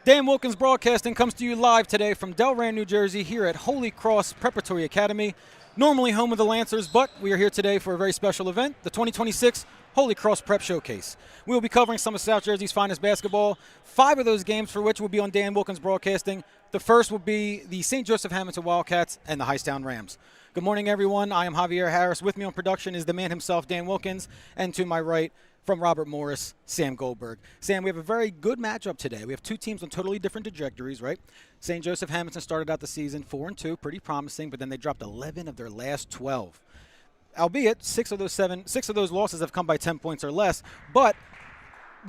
Dan Wilkins Broadcasting comes to you live today from Delran, New Jersey, here at Holy Cross Preparatory Academy, normally home of the Lancers, but we are here today for a very special event, the 2026 Holy Cross Prep Showcase. We will be covering some of South Jersey's finest basketball, 5 of those games for which will be on Dan Wilkins Broadcasting. The first will be the St. Joseph-Hammonton Wildcats and the Hightstown Rams. Good morning, everyone. I am Javier Harris. With me on production is the man himself, Dan Wilkins, and to my right, from Robert Morris, Sam Goldberg. Sam, we have a very good matchup today. We have two teams on totally different trajectories, right? St. Joseph-Hammonton started out the season 4-2, pretty promising, but then they dropped 11 of their last 12. Albeit, six of those losses have come by 10 points or less. But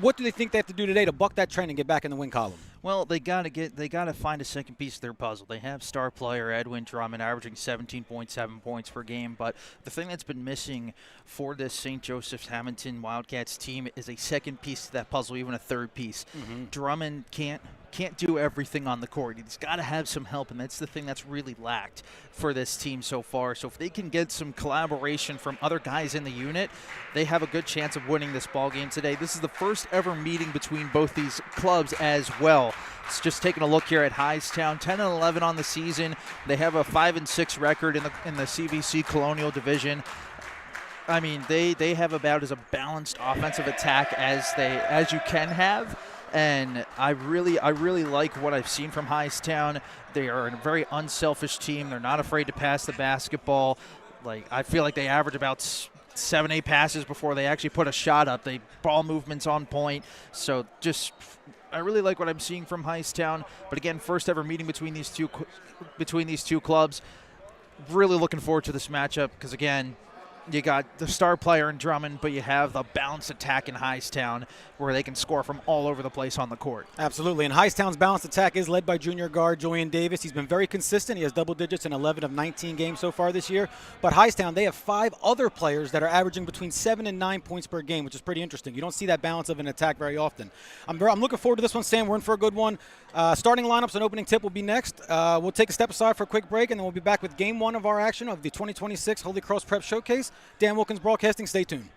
what do they think they have to do today to buck that trend and get back in the win column? Well, they gotta find a second piece of their puzzle. They have star player Edwin Drummond averaging 17.7 points per game, but the thing that's been missing for this St. Joseph-Hammonton Wildcats team is a second piece to that puzzle, even a third piece. Drummond can't do everything on the court. He's got to have some help, and that's the thing that's really lacked for this team so far. So if they can get some collaboration from other guys in the unit, they have a good chance of winning this ball game today. This is the first ever meeting between both these clubs as well. It's just taking a look here at Hightstown, 10-11 on the season. They have a 5-6 record in the CVC Colonial Division. I mean, they have about as a balanced offensive attack as you can have. And I really like what I've seen from Hightstown. They are a very unselfish team. They're not afraid to pass the basketball. Like, I feel like they average about 7-8 passes before they actually put a shot up. They ball movements on point. So I really like what I'm seeing from Hightstown. But again, first ever meeting between these two clubs. Really looking forward to this matchup because again, you got the star player in Drummond, but you have the balanced attack in Hightstown where they can score from all over the place on the court. Absolutely, and Hightstown's balanced attack is led by junior guard Julian Davis. He's been very consistent. He has double digits in 11 of 19 games so far this year. But Hightstown, they have 5 other players that are averaging between 7 and 9 points per game, which is pretty interesting. You don't see that balance of an attack very often. I'm looking forward to this one, Sam. We're in for a good one. Starting lineups and opening tip will be next. We'll take a step aside for a quick break, and then we'll be back with Game 1 of our action of the 2026 Holy Cross Prep Showcase. Dan Wilkins Broadcasting, stay tuned.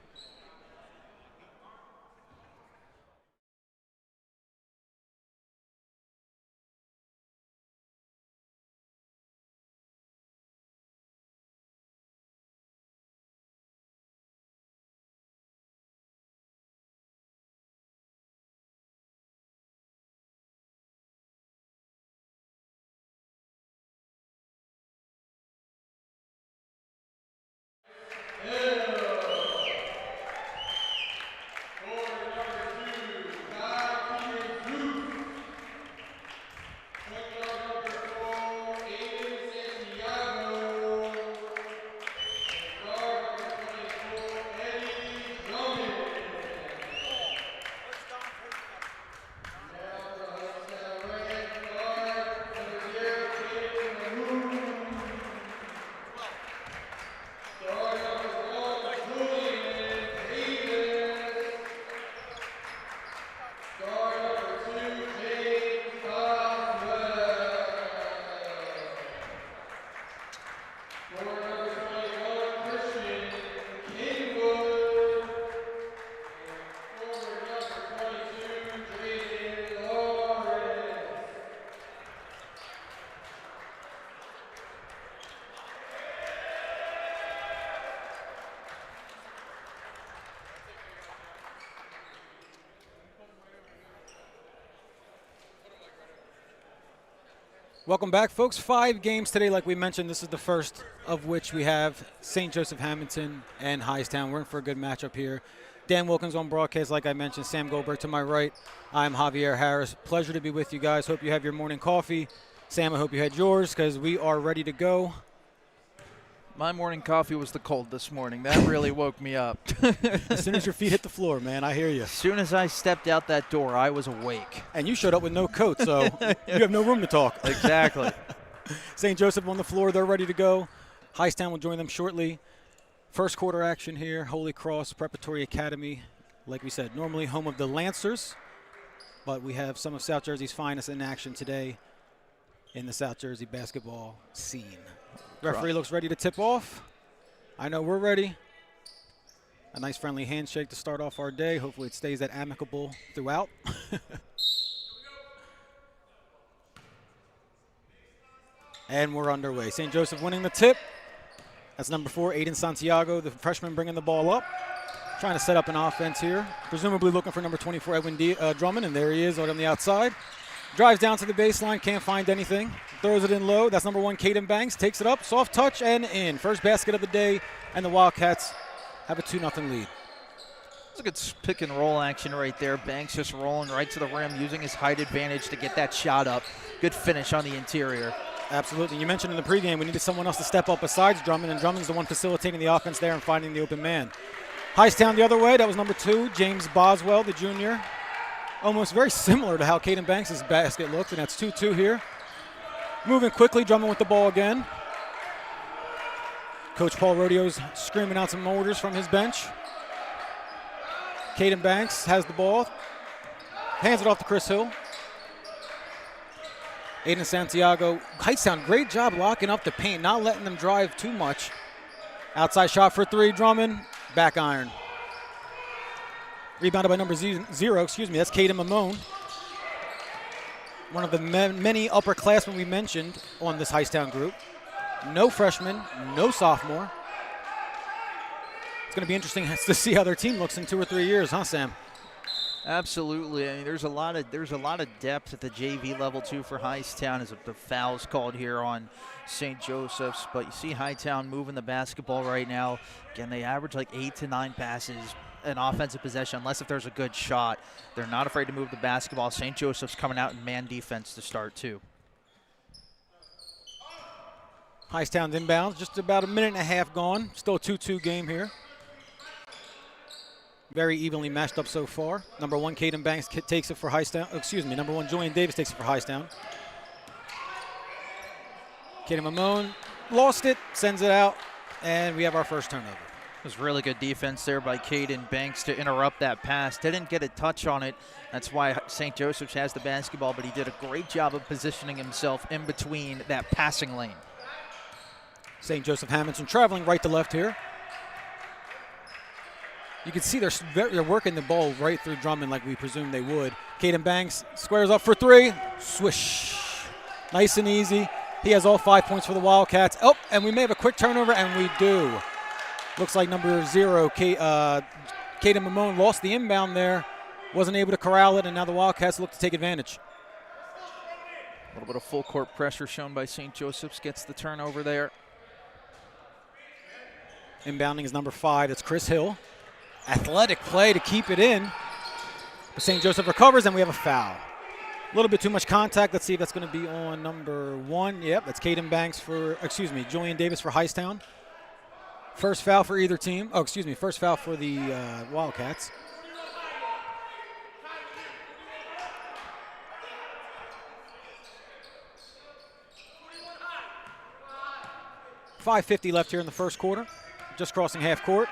Welcome back, folks. 5 games today, like we mentioned. This is the first of which we have St. Joseph-Hammonton and Hightstown. We're in for a good matchup here. Dan Wilkins on broadcast, like I mentioned. Sam Goldberg to my right. I'm Javier Harris. Pleasure to be with you guys. Hope you have your morning coffee. Sam, I hope you had yours because we are ready to go. My morning coffee was the cold this morning. That really woke me up. As soon as your feet hit the floor, man, I hear you. As soon as I stepped out that door, I was awake. And you showed up with no coat, so you have no room to talk. Exactly. St. Joseph on the floor. They're ready to go. Hightstown will join them shortly. First quarter action here, Holy Cross Preparatory Academy. Like we said, normally home of the Lancers, but we have some of South Jersey's finest in action today in the South Jersey basketball scene. Referee looks ready to tip off. I know we're ready. A nice friendly handshake to start off our day. Hopefully it stays that amicable throughout. And we're underway. St. Joseph winning the tip. That's number 4, Aiden Santiago, the freshman bringing the ball up. Trying to set up an offense here. Presumably looking for number 24, Edwin Drummond, and there he is out on the outside. Drives down to the baseline, can't find anything. Throws it in low. That's number 1, Caden Banks. Takes it up, soft touch, and in. First basket of the day, and the Wildcats have a 2-0 lead. It's a good pick and roll action right there. Banks just rolling right to the rim, using his height advantage to get that shot up. Good finish on the interior. Absolutely. You mentioned in the pregame we needed someone else to step up besides Drummond, and Drummond's the one facilitating the offense there and finding the open man. Hightstown the other way. That was number 2, James Boswell, the junior. Almost very similar to how Caden Banks' basket looked, and that's 2-2 here. Moving quickly, Drummond with the ball again. Coach Paul Rodeo's screaming out some orders from his bench. Caden Banks has the ball. Hands it off to Chris Hill. Aiden Santiago. Hightstown, great job locking up the paint, not letting them drive too much. Outside shot for 3, Drummond. Back iron. Rebounded by number 0, that's Caden Mamone. One of the many upperclassmen we mentioned on this Hightstown group. No freshman, no sophomore. It's going to be interesting to see how their team looks in 2 or 3 years, huh, Sam? Absolutely. I mean, there's a lot of depth at the JV level too for Hightstown as the foul's called here on St. Joseph's. But you see Hightstown moving the basketball right now. Again, they average like 8 to 9 passes an offensive possession, unless if there's a good shot. They're not afraid to move the basketball. St. Joseph's coming out in man defense to start too. Hightstown's inbounds, just about a minute and a half gone. Still a 2-2 game here. Very evenly matched up so far. Number 1, Caden Banks takes it for Hightstown. Number 1, Julian Davis takes it for Hightstown. Caden Mamone lost it, sends it out, and we have our first turnover. It was really good defense there by Caden Banks to interrupt that pass. Didn't get a touch on it. That's why St. Joseph's has the basketball, but he did a great job of positioning himself in between that passing lane. St. Joseph-Hammonton traveling right to left here. You can see they're working the ball right through Drummond like we presumed they would. Caden Banks squares up for 3. Swish. Nice and easy. He has all 5 points for the Wildcats. Oh, and we may have a quick turnover, and we do. Looks like number 0, Caden Mamone, lost the inbound there. Wasn't able to corral it, and now the Wildcats look to take advantage. A little bit of full court pressure shown by St. Joseph's. Gets the turnover there. Inbounding is number 5. That's Chris Hill. Athletic play to keep it in. But St. Joseph recovers, and we have a foul. A little bit too much contact. Let's see if that's going to be on number 1. Yep, that's Caden Banks Julian Davis for Hightstown. First foul for either team. First foul for the Wildcats. .550 left here in the first quarter. Just crossing half court.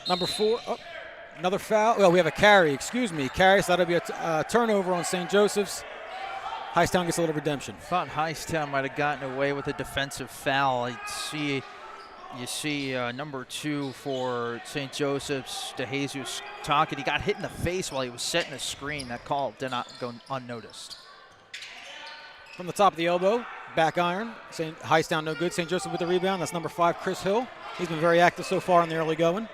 Number 4, another foul. Well, we have a carry, Carry, so that'll be a turnover on St. Joseph's. Hightstown gets a little redemption. Thought Hightstown might have gotten away with a defensive foul. You see number 2 for St. Joseph's, DeJesus Tackett. He got hit in the face while he was setting a screen. That call did not go unnoticed. From the top of the elbow, back iron. Hightstown no good. St. Joseph with the rebound. That's number 5, Chris Hill. He's been very active so far in the early going.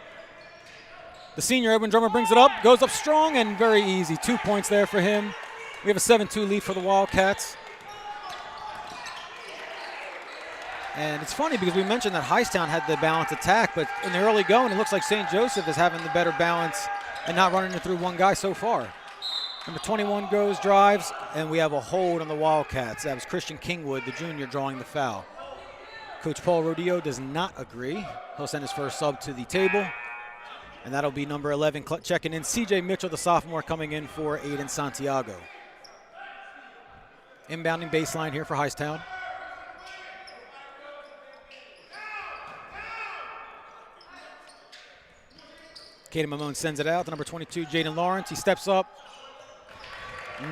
The senior, Edwin Drummond, brings it up, goes up strong and very easy. 2 points there for him. We have a 7-2 lead for the Wildcats. And it's funny because we mentioned that Hightstown had the balanced attack, but in the early going, it looks like St. Joseph is having the better balance and not running it through one guy so far. Number 21 goes, drives, and we have a hold on the Wildcats. That was Christian Kingwood, the junior, drawing the foul. Coach Paul Rodeo does not agree. He'll send his first sub to the table. And that'll be number 11 checking in. C.J. Mitchell, the sophomore, coming in for Aiden Santiago. Inbounding baseline here for Hightstown. Caden Mamone sends it out to number 22, Jaden Lawrence. He steps up.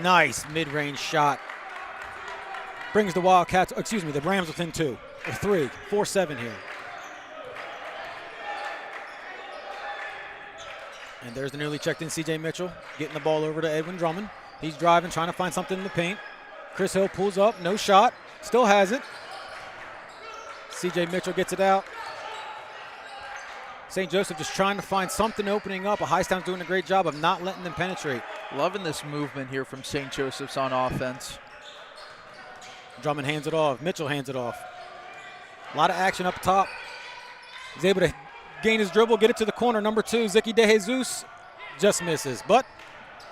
Nice mid-range shot. Brings the Wildcats, the Rams within 2 or 3, 4-7 here. And there's the newly checked in C.J. Mitchell, getting the ball over to Edwin Drummond. He's driving, trying to find something in the paint. Chris Hill pulls up, no shot. Still has it. C.J. Mitchell gets it out. St. Joseph just trying to find something opening up. Hightstown's doing a great job of not letting them penetrate. Loving this movement here from St. Joseph's on offense. Drummond hands it off. Mitchell hands it off. A lot of action up top. He's able to gain his dribble, get it to the corner. Number 2, Zicky DeJesus, just misses. But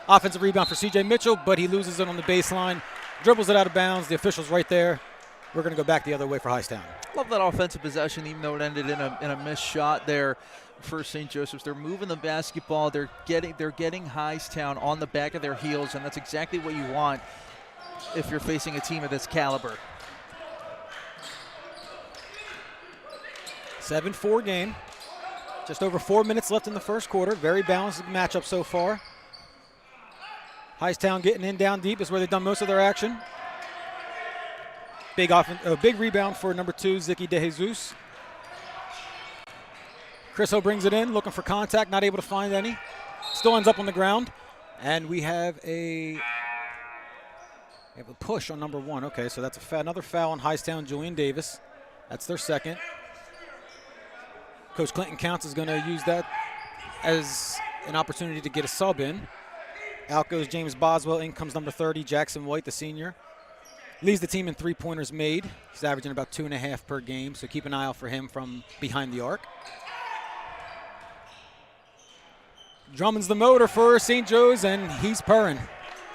offensive rebound for C.J. Mitchell, but he loses it on the baseline. Dribbles it out of bounds. The official's right there. We're going to go back the other way for Hightstown. Love that offensive possession, even though it ended in a missed shot there for St. Joseph's. They're moving the basketball. They're getting Hightstown on the back of their heels, and that's exactly what you want if you're facing a team of this caliber. 7-4 game. Just over 4 minutes left in the first quarter. Very balanced matchup so far. Hightstown getting in down deep is where they've done most of their action. Big rebound for number 2, Zicky DeJesus. Chris Ho brings it in, looking for contact, not able to find any. Still ends up on the ground. And we have a push on number 1. Okay, so that's another foul on Hightstown, Julian Davis. That's their second. Coach Clinton Counts is going to use that as an opportunity to get a sub in. Out goes James Boswell. In comes number 30, Jackson White, the senior. Leads the team in three-pointers made. He's averaging about 2.5 per game, so keep an eye out for him from behind the arc. Drummond's the motor for St. Joe's, and he's purring.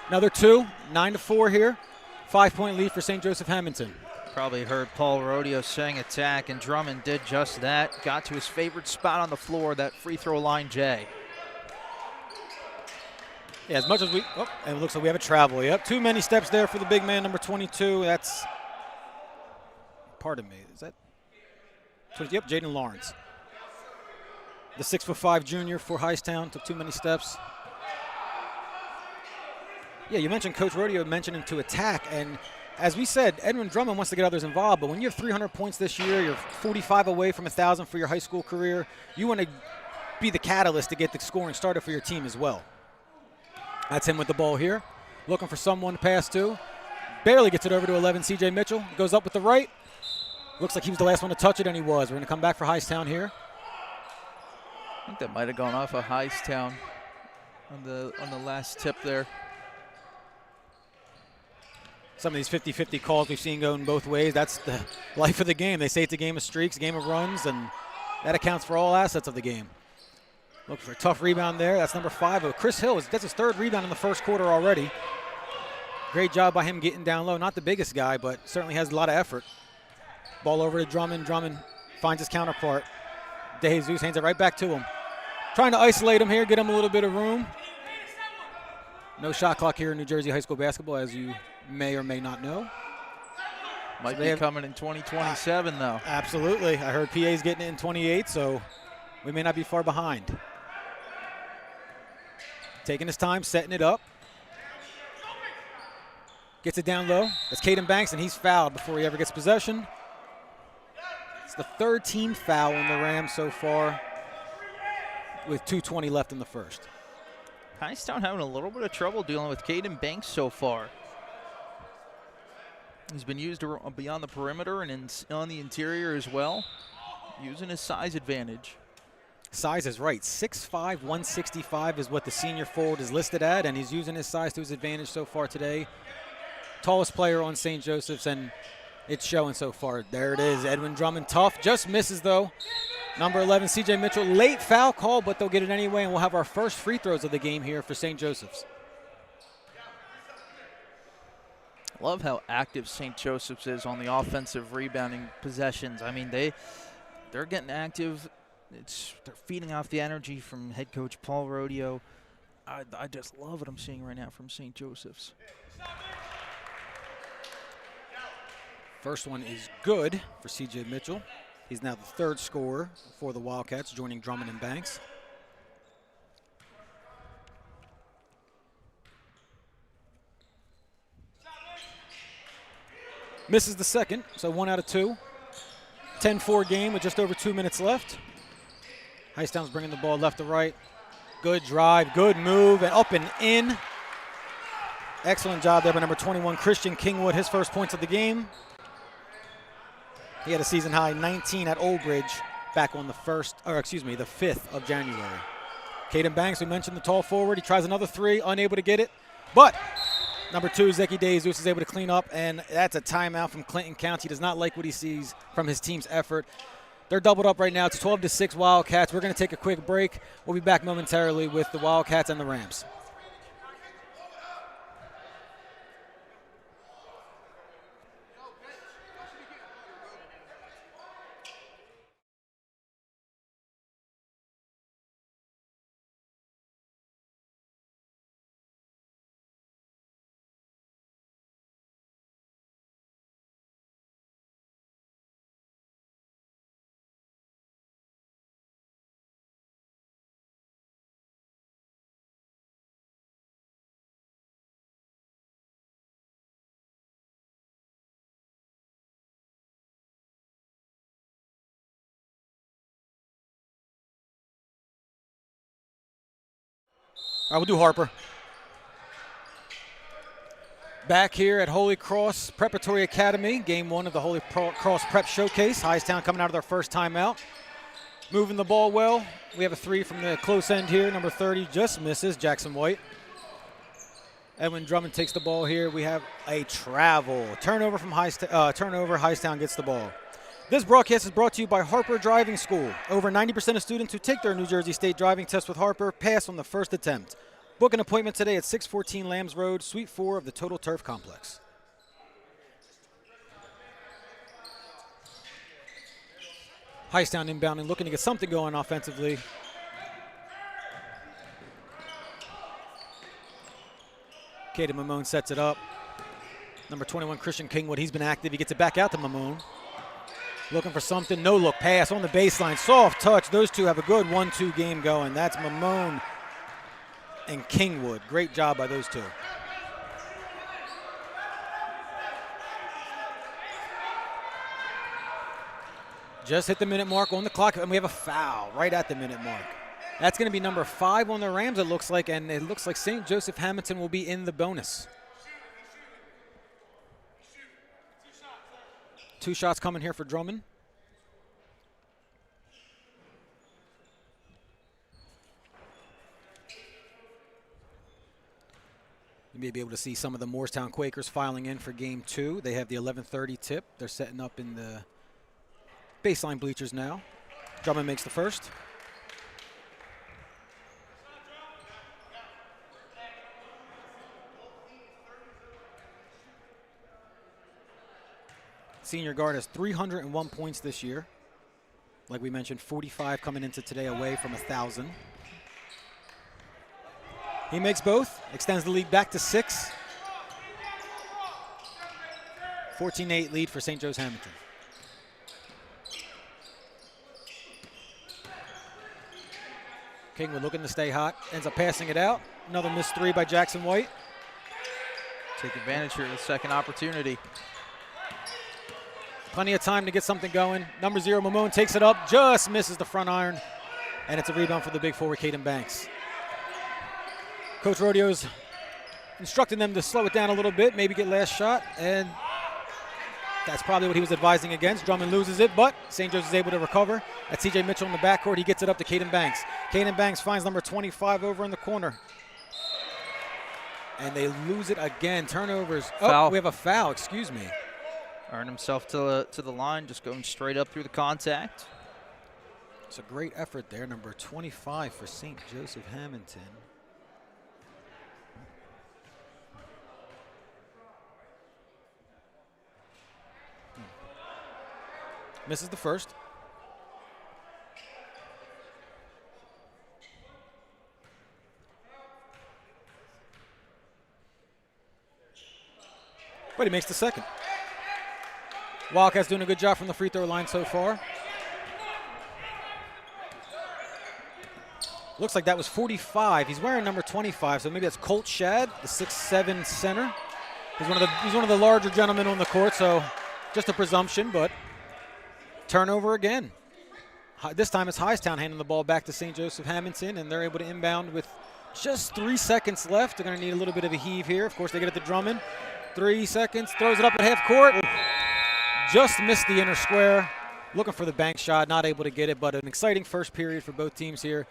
Another 2, 9-4 here. 5-point lead for St. Joseph-Hammonton. Probably heard Paul Rodeo saying attack, and Drummond did just that. Got to his favorite spot on the floor, that free throw line J. Yeah, as much as we, and it looks like we have a travel. Yep, too many steps there for the big man, number 22. That's, pardon me, is that, yep, Jaden Lawrence. The 6'5" junior for Hightstown took too many steps. Yeah, you mentioned Coach Rodeo mentioning to attack, and as we said, Edwin Drummond wants to get others involved, but when you have 300 points this year, you're 45 away from 1,000 for your high school career, you want to be the catalyst to get the scoring started for your team as well. That's him with the ball here. Looking for someone to pass to. Barely gets it over to 11, C.J. Mitchell. Goes up with the right. Looks like he was the last one to touch it, and he was. We're going to come back for Hightstown here. I think that might have gone off of Hightstown on the last tip there. Some of these 50-50 calls we've seen going both ways. That's the life of the game. They say it's a game of streaks, a game of runs, and that accounts for all assets of the game. Looking for a tough rebound there. That's number 5. Chris Hill gets his 3rd rebound in the first quarter already. Great job by him getting down low. Not the biggest guy, but certainly has a lot of effort. Ball over to Drummond. Drummond finds his counterpart. DeJesus hands it right back to him. Trying to isolate him here, get him a little bit of room. No shot clock here in New Jersey high school basketball, as you may or may not know. Might be coming in 2027, though. Absolutely. I heard PA's getting it in 28, so we may not be far behind. Taking his time, setting it up. Gets it down low. That's Caden Banks, and he's fouled before he ever gets possession. It's the 3rd team foul on the Rams so far with 2:20 left in the first. Hightstown having a little bit of trouble dealing with Caden Banks so far. He's been used beyond the perimeter and on the interior as well, using his size advantage. Size is right. 6'5", 165 is what the senior forward is listed at, and he's using his size to his advantage so far today. Tallest player on St. Joseph's, and it's showing so far. There it is, Edwin Drummond, tough. Just misses, though. Number 11, C.J. Mitchell. Late foul call, but they'll get it anyway, and we'll have our first free throws of the game here for St. Joseph's. Love how active St. Joseph's is on the offensive rebounding possessions. I mean, they're getting active. They're feeding off the energy from head coach Paul Rodeo. I just love what I'm seeing right now from St. Joseph's. First one is good for C.J. Mitchell. He's now the 3rd scorer for the Wildcats, joining Drummond and Banks. Misses the second, so 1 out of 2. 10-4 game with just over 2 minutes left. Hightstown's bringing the ball left to right. Good drive, good move, and up and in. Excellent job there by number 21, Christian Kingwood, his first points of the game. He had a season high 19 at Old Bridge back on the 5th of January. Caden Banks, we mentioned the tall forward. He tries another three, unable to get it. But number 2, Zeki DeJesus, is able to clean up, and that's a timeout from Clinton County. He does not like what he sees from his team's effort. They're doubled up right now. It's 12-6 Wildcats. We're going to take a quick break. We'll be back momentarily with the Wildcats and the Rams. All right, we'll do Harper. Back here at Holy Cross Preparatory Academy, game 1 of the Holy Cross Prep Showcase. Hightstown coming out of their first timeout. Moving the ball well. We have a 3 from the close end here. Number 30 just misses, Jackson White. Edwin Drummond takes the ball here. We have a travel. Turnover from Hightstown gets the ball. This broadcast is brought to you by Harper Driving School. Over 90% of students who take their New Jersey State driving test with Harper pass on the first attempt. Book an appointment today at 614 Lambs Road, Suite 4 of the Total Turf Complex. Hightstown inbounding, looking to get something going offensively. Caden Mamone sets it up. Number 21, Christian Kingwood, he's been active. He gets it back out to Mamone. Looking for something, no look pass on the baseline, soft touch. Those two have a good 1-2 game going. That's Mamone and Kingwood. Great job by those two. Just hit the minute mark on the clock, and we have a foul right at the minute mark. That's going to be number 5 on the Rams, it looks like, and it looks like St. Joseph-Hammonton will be in the bonus. 2 shots coming here for Drummond. You may be able to see some of the Moorestown Quakers filing in for game 2. They have the 11:30 tip. They're setting up in the baseline bleachers now. Drummond makes the first. Senior guard has 301 points this year. Like we mentioned, 45 coming into today away from 1,000. He makes both, extends the lead back to 6. 14-8 lead for St. Joe's-Hammonton. Kingwood looking to stay hot, ends up passing it out. Another missed 3 by Jackson White. Take advantage here of the second opportunity. Plenty of time to get something going. Number 0, Mamone takes it up, just misses the front iron, and it's a rebound for the big forward, Caden Banks. Coach Rodeo's instructing them to slow it down a little bit, maybe get last shot, and that's probably what he was advising against. Drummond loses it, but St. Joe's is able to recover. That's C.J. Mitchell in the backcourt. He gets it up to Caden Banks. Caden Banks finds number 25 over in the corner. And they lose it again. Turnovers. Foul. Oh, we have a foul, excuse me. Earned himself to the line, just going straight up through the contact. It's a great effort there. Number 25 for St. Joseph-Hammonton. Misses the first. But he makes the second. Wildcats doing a good job from the free throw line so far. Looks like that was 45. He's wearing number 25, so maybe that's Colt Shad, the 6'7" center. He's one of the larger gentlemen on the court, so just a presumption, but turnover again. This time it's Hightstown handing the ball back to St. Joseph-Hammonton, and they're able to inbound with just 3 seconds left. They're going to need a little bit of a heave here. Of course, they get it to Drummond. 3 seconds, throws it up at half court. just missed the inner square. Looking for the bank shot, not able to get it, but an exciting first period for both teams here.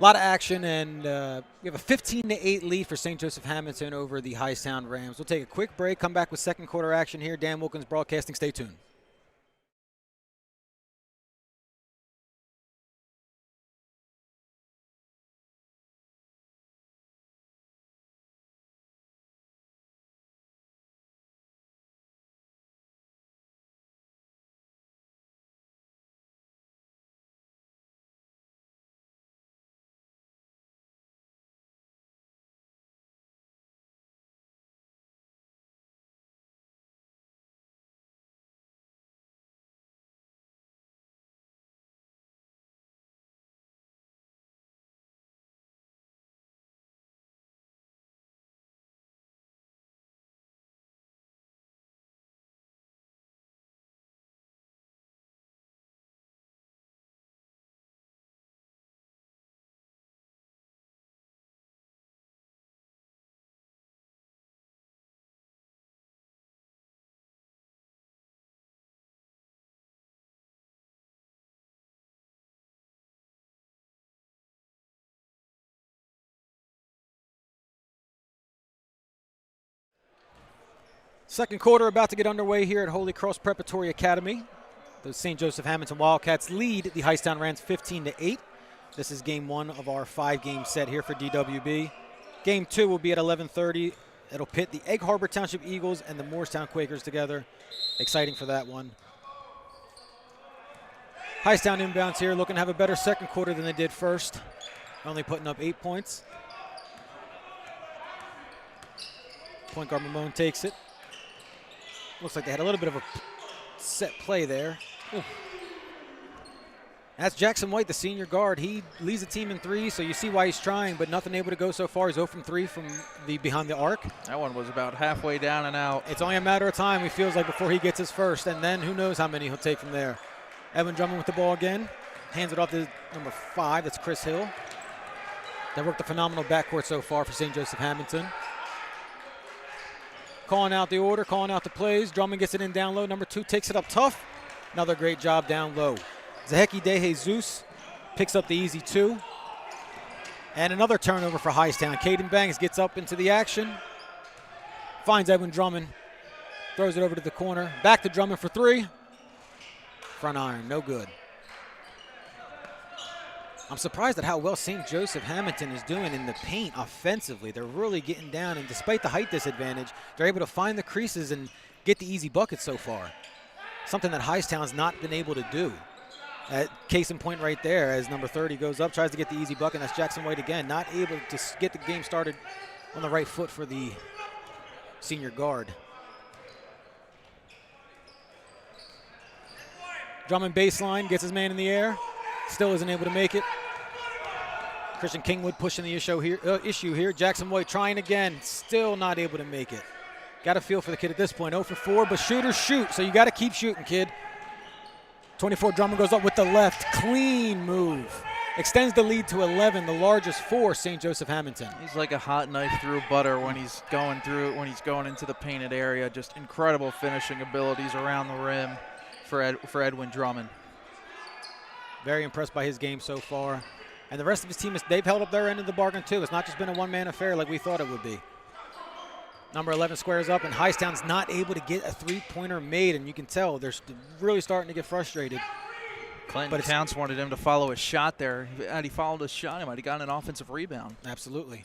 A lot of action, and we have a 15-8 lead for St. Joseph-Hammonton over the Hightstown Rams. We'll take a quick break, come back with second quarter action here. Dan Wilkins Broadcasting. Stay tuned. Second quarter about to get underway here at Holy Cross Preparatory Academy. The St. Joseph-Hammonton Wildcats lead the Hightstown Rams 15-8. This is game one of our 5-game set here for DWB. Game two will be at 11:30. It'll pit the Egg Harbor Township Eagles and the Moorestown Quakers together. Exciting for that one. Hightstown inbounds here, looking to have a better second quarter than they did first. Only putting up 8 points. Point guard Mamone takes it. Looks like they had a little bit of a set play there. Ooh. That's Jackson White, the senior guard. He leads the team in three, so you see why he's trying, but nothing able to go so far. He's 0 from 3 from the behind the arc. That one was about halfway down and out. It's only a matter of time, he feels like, before he gets his first, and then who knows how many he'll take from there. Edwin Drummond with the ball again. Hands it off to number 5, that's Chris Hill. They worked a phenomenal backcourt so far for St. Joseph-Hammonton. Calling out the order, calling out the plays. Drummond gets it in down low. Number 2 takes it up tough. Another great job down low. Zaheki De Jesus picks up the easy 2. And another turnover for Hightstown. Caden Banks gets up into the action. Finds Edwin Drummond. Throws it over to the corner. Back to Drummond for 3. Front iron, no good. I'm surprised at how well St. Joseph-Hammonton is doing in the paint offensively. They're really getting down, and despite the height disadvantage, they're able to find the creases and get the easy buckets so far. Something that Hightstown's not been able to do. Case in point right there as number 30 goes up, tries to get the easy bucket. That's Jackson White again, not able to get the game started on the right foot for the senior guard. Drummond baseline, gets his man in the air. Still isn't able to make it. Christian Kingwood pushing the issue here. Jackson White trying again, still not able to make it. Got a feel for the kid at this point, 0 for 4, but shooters shoot, so you got to keep shooting, kid. 24 Drummond goes up with the left, clean move. Extends the lead to 11, the largest for St. Joseph-Hammonton. He's like a hot knife through butter when he's going through it, when he's going into the painted area. Just incredible finishing abilities around the rim for Edwin Drummond. Very impressed by his game so far. And the rest of his team, they've held up their end of the bargain too. It's not just been a one-man affair like we thought it would be. Number 11 squares up, and Hightstown's not able to get a three-pointer made, and you can tell they're really starting to get frustrated. Clinton Counts wanted him to follow his shot there. Had he followed his shot, he might have gotten an offensive rebound. Absolutely.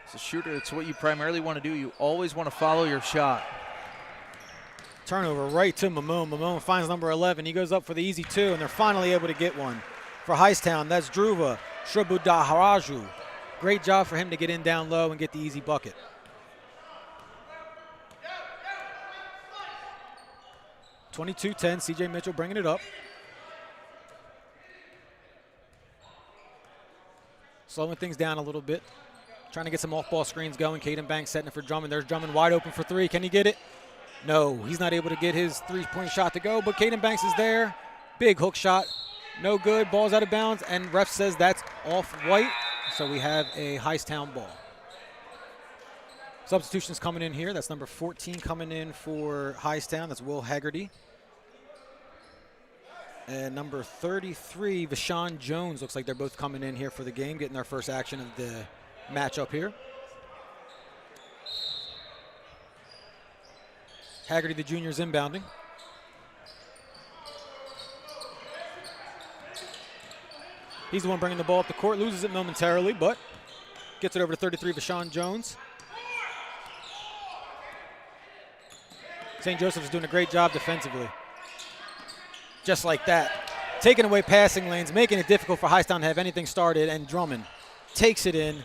As a shooter, it's what you primarily want to do. You always want to follow your shot. Turnover right to Mamone. Mamone finds number 11. He goes up for the easy 2, and they're finally able to get one. For Hightstown, that's Dhruva Shribudaharaju. Great job for him to get in down low and get the easy bucket. (22-10), C.J. Mitchell bringing it up. Slowing things down a little bit. Trying to get some off-ball screens going. Caden Banks setting it for Drummond. There's Drummond wide open for 3. Can he get it? No, he's not able to get his three-point shot to go, but Caden Banks is there. Big hook shot. No good. Ball's out of bounds, and ref says that's off-white, so we have a Hightstown ball. Substitutions coming in here. That's number 14 coming in for Hightstown. That's Will Haggerty. And number 33, Vashawn Jones. Looks like they're both coming in here for the game, getting their first action of the matchup here. Haggerty, the junior, is inbounding. He's the one bringing the ball up the court, loses it momentarily, but gets it over to 33, Vashawn Jones. St. Joseph's doing a great job defensively. Just like that. Taking away passing lanes, making it difficult for Hightstown to have anything started, and Drummond takes it in.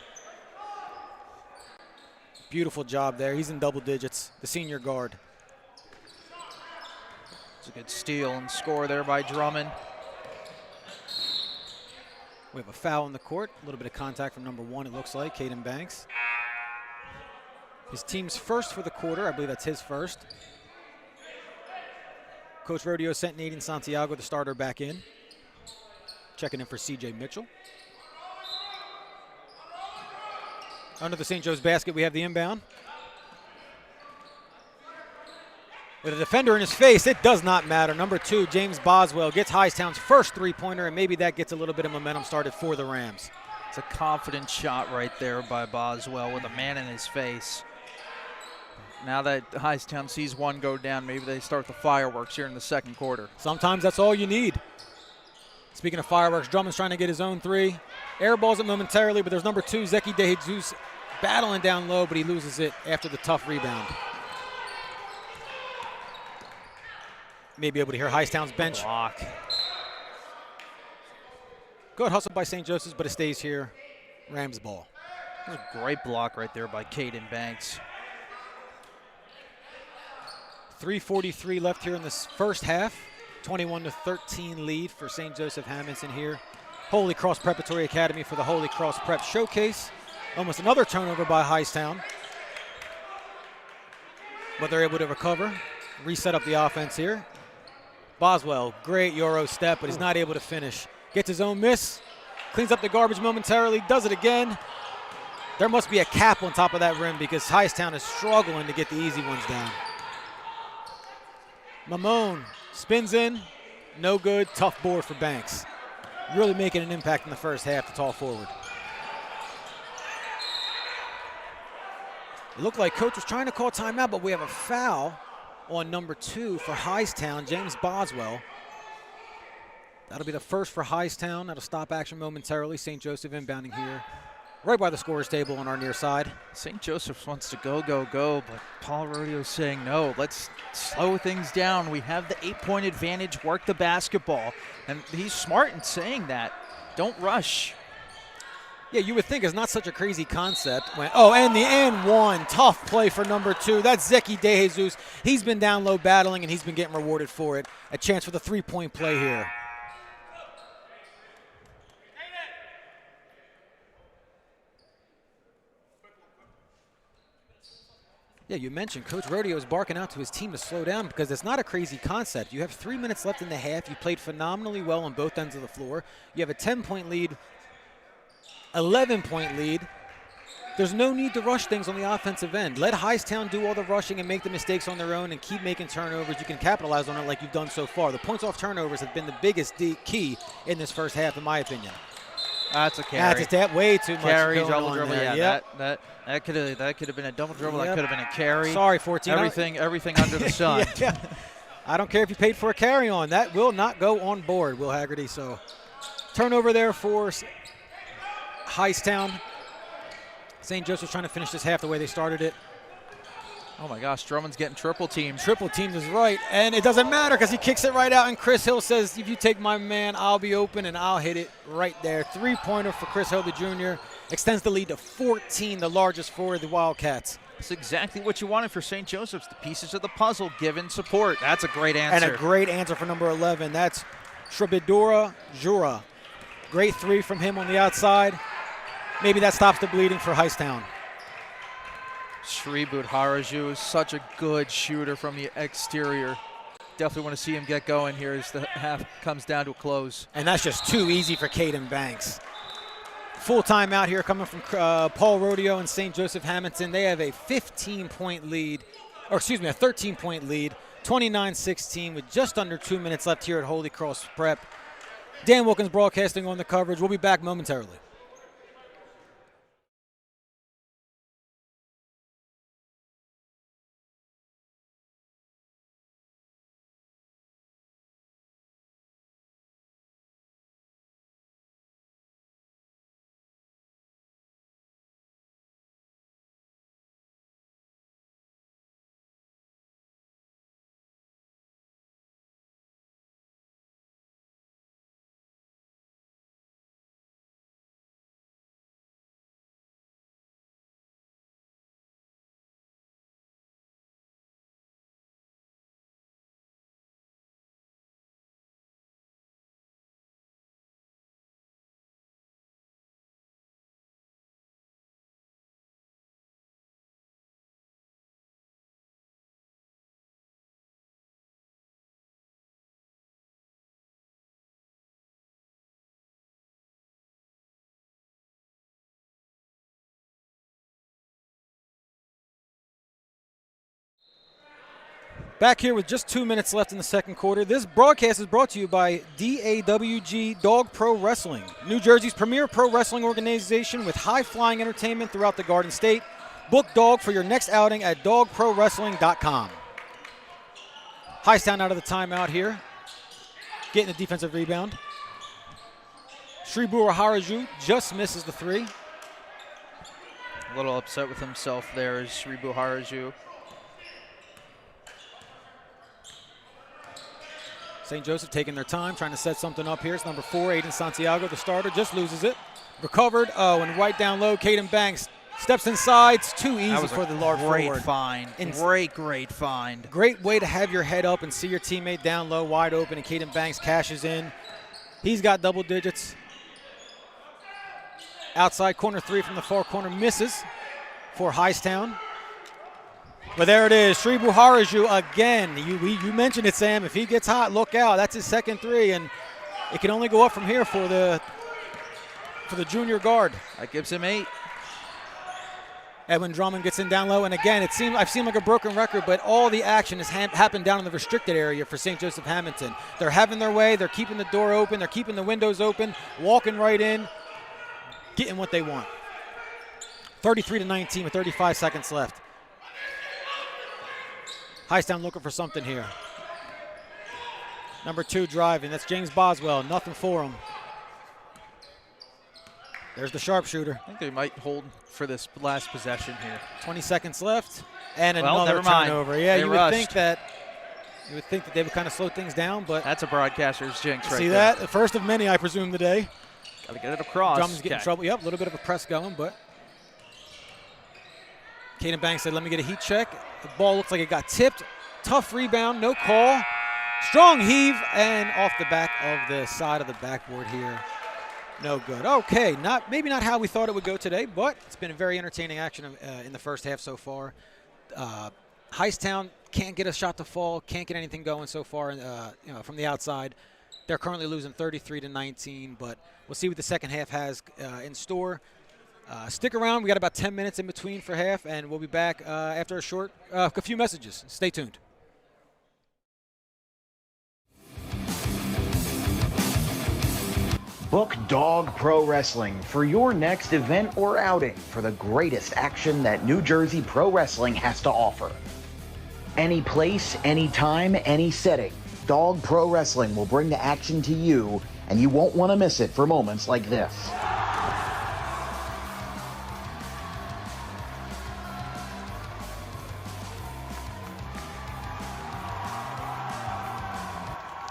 Beautiful job there. He's in double digits, the senior guard. It's a good steal and score there by Drummond. We have a foul in the court. A little bit of contact from number 1, it looks like, Caden Banks. His team's first for the quarter. I believe that's his first. Coach Rodeo sent Nathan Santiago, the starter, back in. Checking in for C.J. Mitchell. Under the St. Joe's basket, we have the inbound. With a defender in his face, it does not matter. Number 2, James Boswell, gets Hightstown's first three-pointer, and maybe that gets a little bit of momentum started for the Rams. It's a confident shot right there by Boswell with a man in his face. Now that Hightstown sees one go down, maybe they start the fireworks here in the second quarter. Sometimes that's all you need. Speaking of fireworks, Drummond's trying to get his own 3. Airballs it momentarily, but there's number 2, Zeki DeJesus, battling down low, but he loses it after the tough rebound. May be able to hear Hightstown's bench. Block. Good hustle by St. Joseph's, but it stays here. Rams ball. That was a great block right there by Caden Banks. 3:43 left here in this first half. 21-13 lead for St. Joseph-Hammonton here. Holy Cross Preparatory Academy for the Holy Cross Prep Showcase. Almost another turnover by Hightstown. But they're able to recover, reset up the offense here. Boswell, great Euro step, but he's not able to finish. Gets his own miss, cleans up the garbage momentarily, does it again. There must be a cap on top of that rim because Hightstown is struggling to get the easy ones down. Mamone spins in, no good, tough board for Banks. Really making an impact in the first half, the tall forward. It looked like coach was trying to call timeout, but we have a foul on number 2 for Hightstown, James Boswell. That'll be the first for Hightstown. That'll stop action momentarily. St. Joseph inbounding here, right by the scorer's table on our near side. St. Joseph's wants to go, but Paul Rodeo's saying no. Let's slow things down. We have the 8-point advantage, work the basketball. And he's smart in saying that. Don't rush. Yeah, you would think it's not such a crazy concept. And the and 1. Tough play for number 2. That's Zeki DeJesus. He's been down low battling, and he's been getting rewarded for it. A chance for the 3-point play here. Yeah, you mentioned Coach Rodeo is barking out to his team to slow down because it's not a crazy concept. You have 3 minutes left in the half. You played phenomenally well on both ends of the floor. You have a 10-point lead, 11-point lead. There's no need to rush things on the offensive end. Let Hightstown do all the rushing and make the mistakes on their own and keep making turnovers. You can capitalize on it like you've done so far. The points off turnovers have been the biggest key in this first half, in my opinion. That's a carry. That's a tap. Way too much carry, going double on dribble. there. Yeah, Yep. that could have been a double dribble. Yep. That could have been a carry. Sorry, 14. Everything under the sun. Yeah. I don't care if you paid for a carry on. That will not go on board, Will Haggerty. So turnover there for Hightstown. St. Joseph's trying to finish this half the way they started it. Oh my gosh, Drummond's getting triple teamed. Triple teamed is right, and it doesn't matter because he kicks it right out, and Chris Hill says, if you take my man, I'll be open, and I'll hit it right there. 3-pointer for Chris Hill, the junior. Extends the lead to 14, the largest for the Wildcats. That's exactly what you wanted for St. Joseph's. The pieces of the puzzle given support. That's a great answer. And a great answer for number 11. That's Shribidora Jura. Great 3 from him on the outside. Maybe that stops the bleeding for Hightstown. Shri Budharaju is such a good shooter from the exterior. Definitely want to see him get going here as the half comes down to a close. And that's just too easy for Caden Banks. Full timeout here coming from Paul Rodeo and St. Joseph-Hammonton. They have a 13-point lead, 29-16 with just under 2 minutes left here at Holy Cross Prep. Dan Wilkins Broadcasting on the coverage. We'll be back momentarily. Back here with just 2 minutes left in the second quarter. This broadcast is brought to you by DAWG Dog Pro Wrestling, New Jersey's premier pro wrestling organization with high-flying entertainment throughout the Garden State. Book Dog for your next outing at dogprowrestling.com. Hightstown out of the timeout here, getting a defensive rebound. Shribur Haraju just misses the three. A little upset with himself there is Shribur Haraju. St. Joseph taking their time, trying to set something up here. It's number 4, Aiden Santiago, the starter, just loses it. Recovered, and right down low, Caden Banks steps inside. It's too easy for the large forward. Great find. Great find. Great way to have your head up and see your teammate down low, wide open, and Caden Banks cashes in. He's got double digits. Outside corner 3 from the far corner misses for Hightstown. But there it is, Shribur Haraju again. You mentioned it, Sam. If he gets hot, look out. That's his second three, and it can only go up from here for the junior guard. That gives him 8. Edwin Drummond gets in down low, and again, I've seen like a broken record, but all the action has happened down in the restricted area for St. Joseph-Hammonton. They're having their way. They're keeping the door open. They're keeping the windows open, walking right in, getting what they want. 33-19 with 35 seconds left. Hightstown looking for something here. Number 2 driving. That's James Boswell. Nothing for him. There's the sharpshooter. I think they might hold for this last possession here. 20 seconds left. And another turnover. Yeah, you would think that they would kind of slow things down, but that's a broadcaster's jinx right there. See that? The first of many, I presume, today. Got to get it across. Drummond's getting in trouble. Yep, a little bit of a press going, but Caden Banks said, let me get a heat check. The ball looks like it got tipped. Tough rebound, no call. Strong heave, and off the back of the side of the backboard here. No good. Okay, maybe not how we thought it would go today, but it's been a very entertaining action in the first half so far. Hightstown can't get a shot to fall, can't get anything going so far from the outside. They're currently losing 33-19, but we'll see what the second half has in store. Stick around. We got about 10 minutes in between for half, and we'll be back after a few messages. Stay tuned. Book Dog Pro Wrestling for your next event or outing for the greatest action that New Jersey Pro Wrestling has to offer. Any place, any time, any setting, Dog Pro Wrestling will bring the action to you, and you won't want to miss it for moments like this.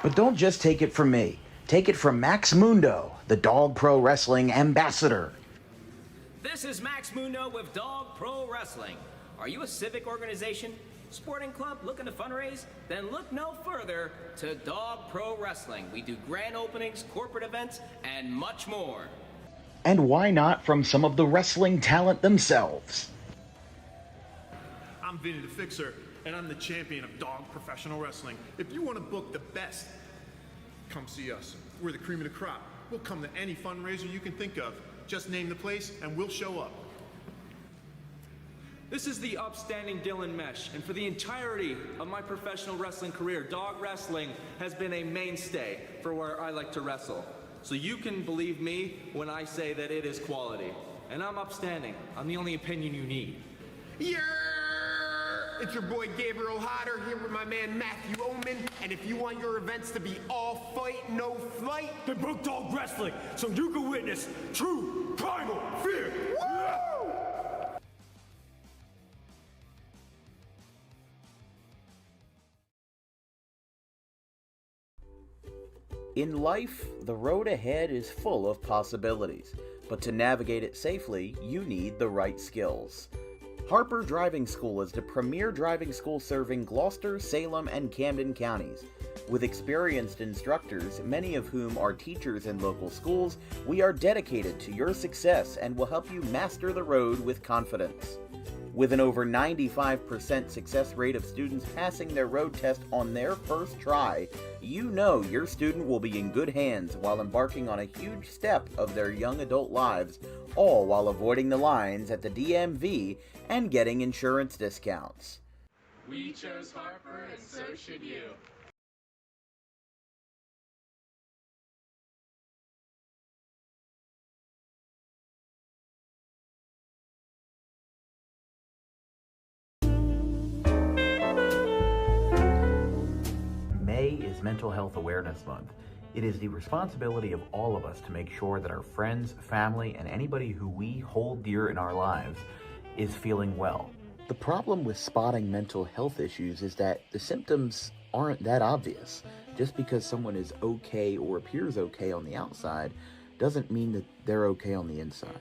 But don't just take it from me. Take it from Max Mundo, the Dog Pro Wrestling ambassador. This is Max Mundo with Dog Pro Wrestling. Are you a civic organization, sporting club looking to fundraise? Then look no further to Dog Pro Wrestling. We do grand openings, corporate events, and much more. And why not from some of the wrestling talent themselves? I'm Vinny the Fixer, and I'm the champion of Dog Professional Wrestling. If you want to book the best, come see us. We're the cream of the crop. We'll come to any fundraiser you can think of. Just name the place and we'll show up. This is the upstanding Dylan Mesh, and for the entirety of my professional wrestling career, dog wrestling has been a mainstay for where I like to wrestle. So you can believe me when I say that it is quality. And I'm upstanding. I'm the only opinion you need. Yeah! It's your boy Gabriel Hodder here with my man Matthew Oman, and if you want your events to be all fight, no flight, then book Dog Wrestling so you can witness true primal fear. Woo! In life, the road ahead is full of possibilities, but to navigate it safely, you need the right skills. Harper Driving School is the premier driving school serving Gloucester, Salem, and Camden counties. With experienced instructors, many of whom are teachers in local schools, we are dedicated to your success and will help you master the road with confidence. With an over 95% success rate of students passing their road test on their first try, you know your student will be in good hands while embarking on a huge step of their young adult lives, all while avoiding the lines at the DMV and getting insurance discounts. We chose Harper, and so should you. May is Mental Health Awareness Month. It is the responsibility of all of us to make sure that our friends, family, and anybody who we hold dear in our lives is feeling well. The problem with spotting mental health issues is that the symptoms aren't that obvious. Just because someone is okay or appears okay on the outside doesn't mean that they're okay on the inside.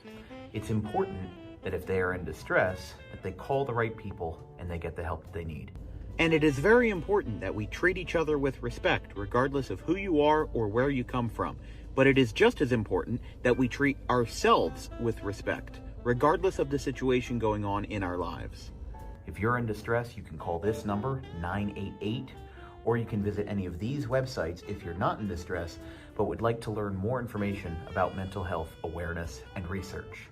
It's important that if they are in distress, that they call the right people and they get the help that they need. And it is very important that we treat each other with respect, regardless of who you are or where you come from. But it is just as important that we treat ourselves with respect, regardless of the situation going on in our lives. If you're in distress, you can call this number, 988, or you can visit any of these websites if you're not in distress, but would like to learn more information about mental health awareness and research.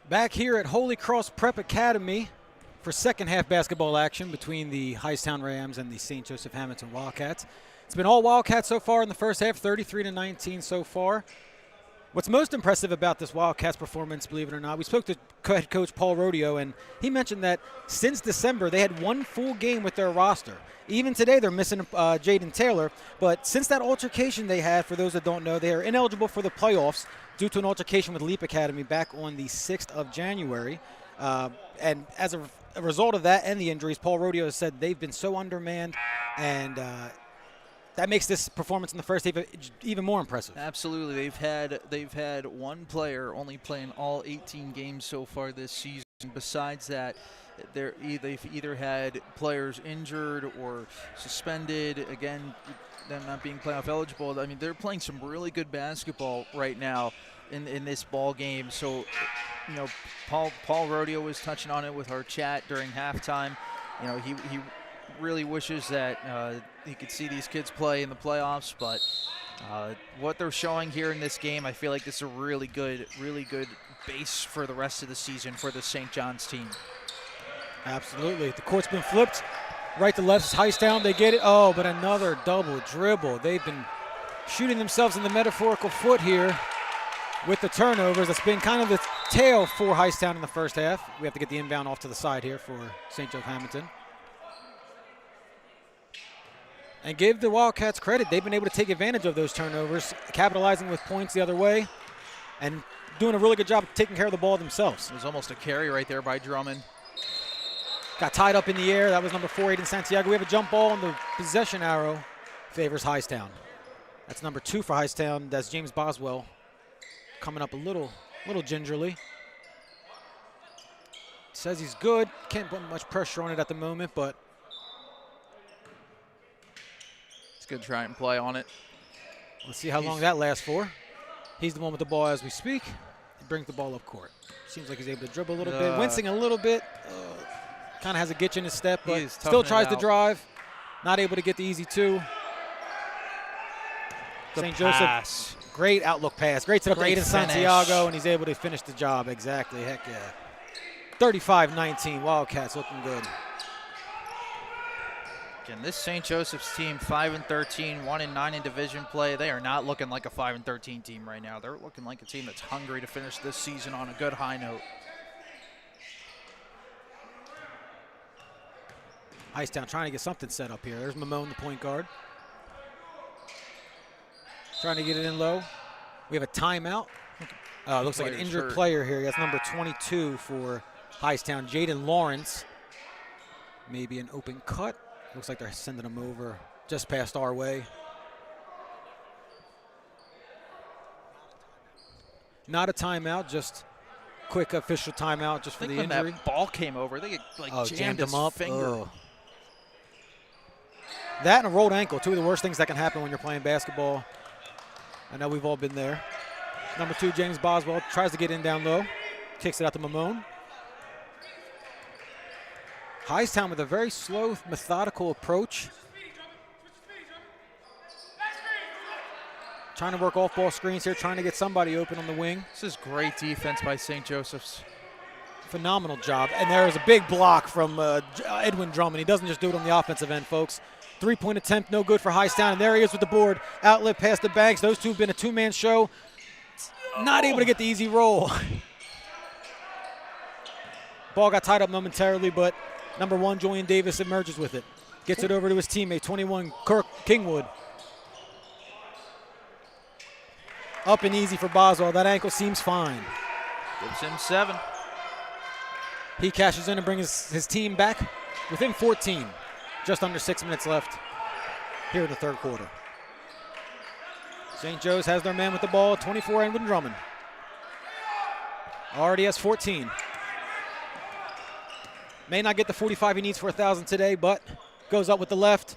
Back here at Holy Cross Prep Academy for second half basketball action between the Hightstown Rams and the St. Joseph-Hammonton Wildcats. It's been all Wildcats so far in the first half, 33-19 so far. What's most impressive about this Wildcats performance, believe it or not, we spoke to head coach Paul Rodeo, and he mentioned that since December they had one full game with their roster. Even today they're missing Jaden Taylor, but since that altercation they had, for those that don't know, they are ineligible for the playoffs due to an altercation with Leap Academy back on the 6th of January. And as a result of that and the injuries, Paul Rodeo has said they've been so undermanned, and that makes this performance in the first half even more impressive. Absolutely. They've had one player only playing all 18 games so far this season. Besides that, they've either had players injured or suspended, again, them not being playoff eligible. I mean, they're playing some really good basketball right now in this ball game. So, you know, Paul Rodeo was touching on it with our chat during halftime. You know, he really wishes that he could see these kids play in the playoffs, but what they're showing here in this game, I feel like this is a really good base for the rest of the season for the St. John's team. Absolutely. The court's been flipped. Right to left is Hightstown. They get it. Oh, but another double dribble. They've been shooting themselves in the metaphorical foot here with the turnovers. That's been kind of the tail for Hightstown in the first half. We have to get the inbound off to the side here for St. Joseph-Hammonton. And give the Wildcats credit. They've been able to take advantage of those turnovers, capitalizing with points the other way, and doing a really good job of taking care of the ball themselves. It was almost a carry right there by Drummond. Got tied up in the air. That was number 4, Aiden Santiago. We have a jump ball, and the possession arrow favors Hightstown. That's number 2 for Hightstown. That's James Boswell coming up a little gingerly. Says he's good. Can't put much pressure on it at the moment, but it's good to try and play on it. Let's see how long that lasts for. He's the one with the ball as we speak. He brings the ball up court. Seems like he's able to dribble a little bit, wincing a little bit. Kind of has a gitch in his step, but still tries to drive. Not able to get the easy 2. St. Joseph, great outlook pass. Great setup to Aiden Santiago, and he's able to finish the job. Exactly, heck yeah. 35-19, Wildcats looking good. Again, this St. Joseph's team, 5-13, 1-9 in division play. They are not looking like a 5-13 team right now. They're looking like a team that's hungry to finish this season on a good high note. Hightstown trying to get something set up here. There's Mamone, the point guard. Trying to get it in low. We have a timeout. Looks like an injured player here. That's number 22 for Hightstown, Jaden Lawrence. Maybe an open cut. Looks like they're sending him over just past our way. Not a timeout, just quick official timeout just for the injury. When that ball came over, they jammed him up. Finger. Oh. That and a rolled ankle, 2 of the worst things that can happen when you're playing basketball. I know we've all been there. Number 2, James Boswell, tries to get in down low. Kicks it out to Mamone. Hightstown with a very slow, methodical approach. Trying to work off-ball screens here, trying to get somebody open on the wing. This is great defense by St. Joseph's. Phenomenal job. And there is a big block from Edwin Drummond. He doesn't just do it on the offensive end, folks. 3-point attempt, no good for Hightstown. And there he is with the board. Outlet past the Banks. Those two have been a 2-man show. Not able to get the easy roll. Ball got tied up momentarily, but number 1, Julian Davis, emerges with it. Gets it over to his teammate, 21, Kirk Kingwood. Up and easy for Boswell. That ankle seems fine. Gives him 7. He cashes in and brings his team back within 14. Just under 6 minutes left here in the third quarter. St. Joe's has their man with the ball, 24, Edwin Drummond. Already has 14. May not get the 45 he needs for 1,000 today, but goes up with the left.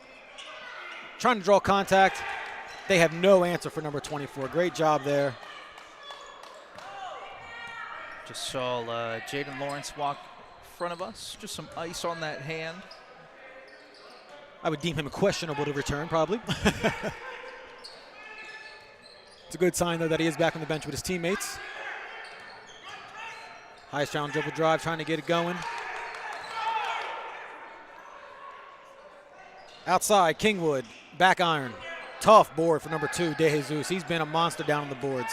Trying to draw contact. They have no answer for number 24. Great job there. Just saw Jaden Lawrence walk in front of us. Just some ice on that hand. I would deem him questionable to return, probably. It's a good sign, though, that he is back on the bench with his teammates. Hightstown dribble drive, trying to get it going. Outside, Kingwood, back iron. Tough board for number 2, DeJesus. He's been a monster down on the boards.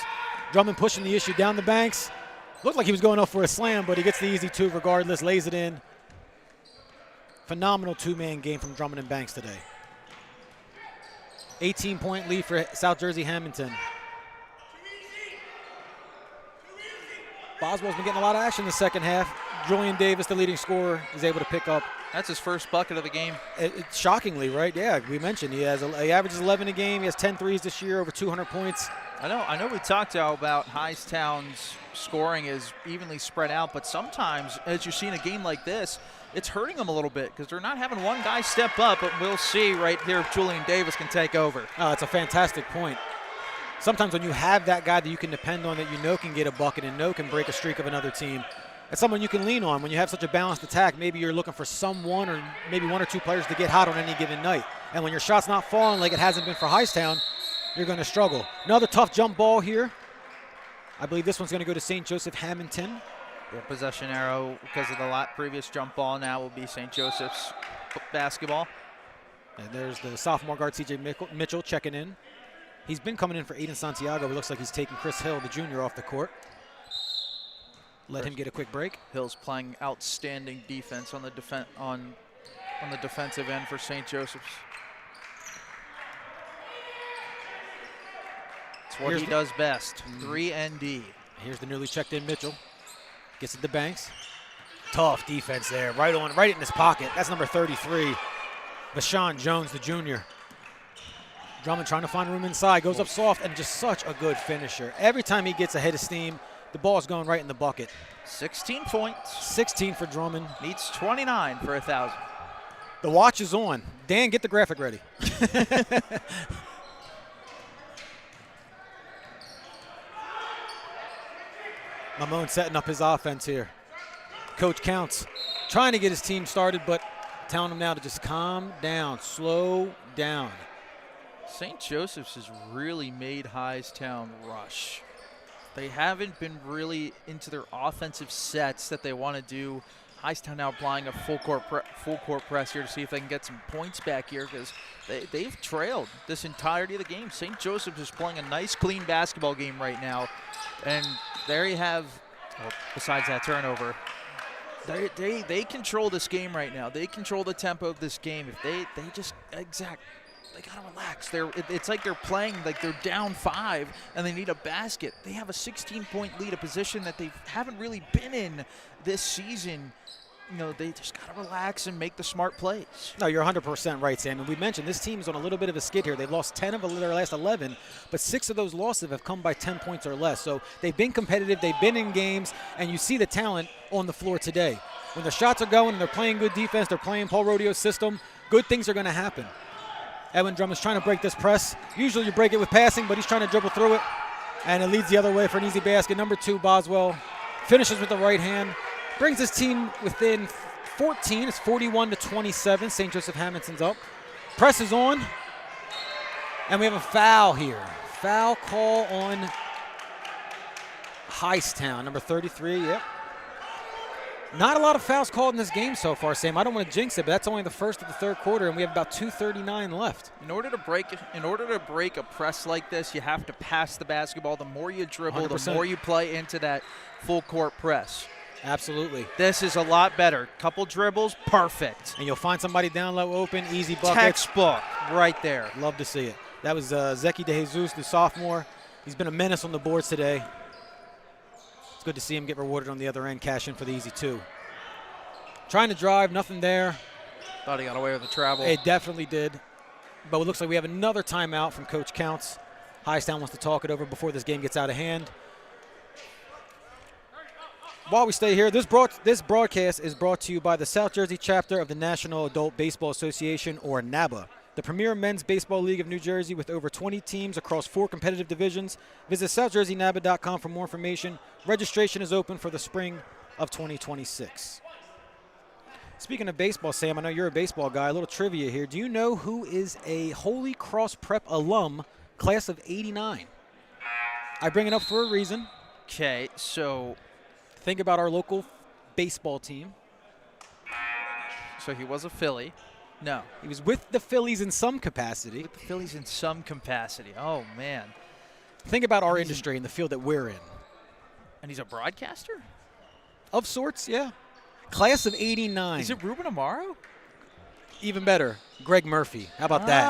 Drummond pushing the issue down the banks. Looked like he was going up for a slam, but he gets the easy 2 regardless, lays it in. Phenomenal 2-man game from Drummond and Banks today. 18-point lead for South Jersey Hammonton. Boswell's been getting a lot of action in the second half. Julian Davis, the leading scorer, is able to pick up. That's his first bucket of the game. Shockingly, right? Yeah, we mentioned he averages 11 a game. He has 10 threes this year, over 200 points. I know we talked about Hightstown's scoring is evenly spread out, but sometimes, as you see in a game like this, it's hurting them a little bit because they're not having one guy step up, but we'll see right here if Julian Davis can take over. Oh, that's a fantastic point. Sometimes when you have that guy that you can depend on, that you know can get a bucket and know can break a streak of another team, it's someone you can lean on. When you have such a balanced attack, maybe you're looking for someone or maybe 1 or 2 players to get hot on any given night. And when your shot's not falling like it hasn't been for Hightstown, you're going to struggle. Another tough jump ball here. I believe this one's going to go to St. Joseph-Hammonton. Yeah, possession arrow because of the previous jump ball now will be St. Joseph's basketball. And there's the sophomore guard, C.J. Mitchell, checking in. He's been coming in for Aiden Santiago. It looks like he's taking Chris Hill, the junior, off the court. Let him get a quick break. Hill's playing outstanding defense on the defensive end for St. Joseph's. It's what he does best. 3 and D. Here's the newly checked in Mitchell. Gets it to Banks. Tough defense there. Right in his pocket. That's number 33. Bashan Jones, the junior. Drummond trying to find room inside. Goes up soft and just such a good finisher. Every time he gets a head of steam, the ball's going right in the bucket. 16 points. 16 for Drummond. Needs 29 for 1,000. The watch is on. Dan, get the graphic ready. Mamone setting up his offense here. Coach Counts trying to get his team started, but telling him now to just calm down, slow down. St. Joseph's has really made Hightstown rush. They haven't been really into their offensive sets that they want to do. Hightstown now applying a full court press here to see if they can get some points back here because they've trailed this entirety of the game. St. Joseph's is playing a nice, clean basketball game right now. And there you have, besides that turnover, they control this game right now. They control the tempo of this game. If they just they gotta relax. It's like they're playing like they're down 5 and they need a basket. They have a 16-point lead, a position that they haven't really been in this season. You know, they just gotta relax and make the smart plays. No, you're 100% right, Sam. And we mentioned this team is on a little bit of a skid here. They've lost 10 of their last 11, but 6 of those losses have come by 10 points or less. So they've been competitive, they've been in games, and you see the talent on the floor today. When the shots are going and they're playing good defense, they're playing Paul Rodeo's system, good things are going to happen. Edwin Drummond's trying to break this press. Usually you break it with passing, but he's trying to dribble through it, and it leads the other way for an easy basket. Number 2, Boswell, finishes with the right hand, brings his team within 14. It's 41-27. St. Joseph-Hammonton's up. Press is on, and we have a foul here. Foul call on Hightstown, number 33, yep. Not a lot of fouls called in this game so far, Sam. I don't want to jinx it, but that's only the first of the third quarter, and we have about 2:39 left. In order to break a press like this, you have to pass the basketball. The more you dribble, 100%. the more you play into that full court press. Absolutely. This is a lot better. Couple dribbles, perfect. And you'll find somebody down low open, easy bucket. Textbook right there. Love to see it. That was Zeki DeJesus, the sophomore. He's been a menace on the boards today. It's good to see him get rewarded on the other end, cash in for the easy 2. Trying to drive, nothing there. Thought he got away with the travel. It definitely did. But it looks like we have another timeout from Coach Counts. Hightstown wants to talk it over before this game gets out of hand. While we stay here, this broadcast is brought to you by the South Jersey chapter of the National Adult Baseball Association, or NABA, the premier men's baseball league of New Jersey with over 20 teams across 4 competitive divisions. Visit southjerseynaba.com for more information. Registration is open for the spring of 2026. Speaking of baseball, Sam, I know you're a baseball guy. A little trivia here. Do you know who is a Holy Cross Prep alum, class of '89? I bring it up for a reason. Okay, so Think about our local baseball team. So he was a Philly. No. He was with the Phillies in some capacity. With the Phillies in some capacity. Oh, man. Think about our industry and the field that we're in. And he's a broadcaster? Of sorts, yeah. Class of 89. Is it Ruben Amaro? Even better, Greg Murphy. How about that?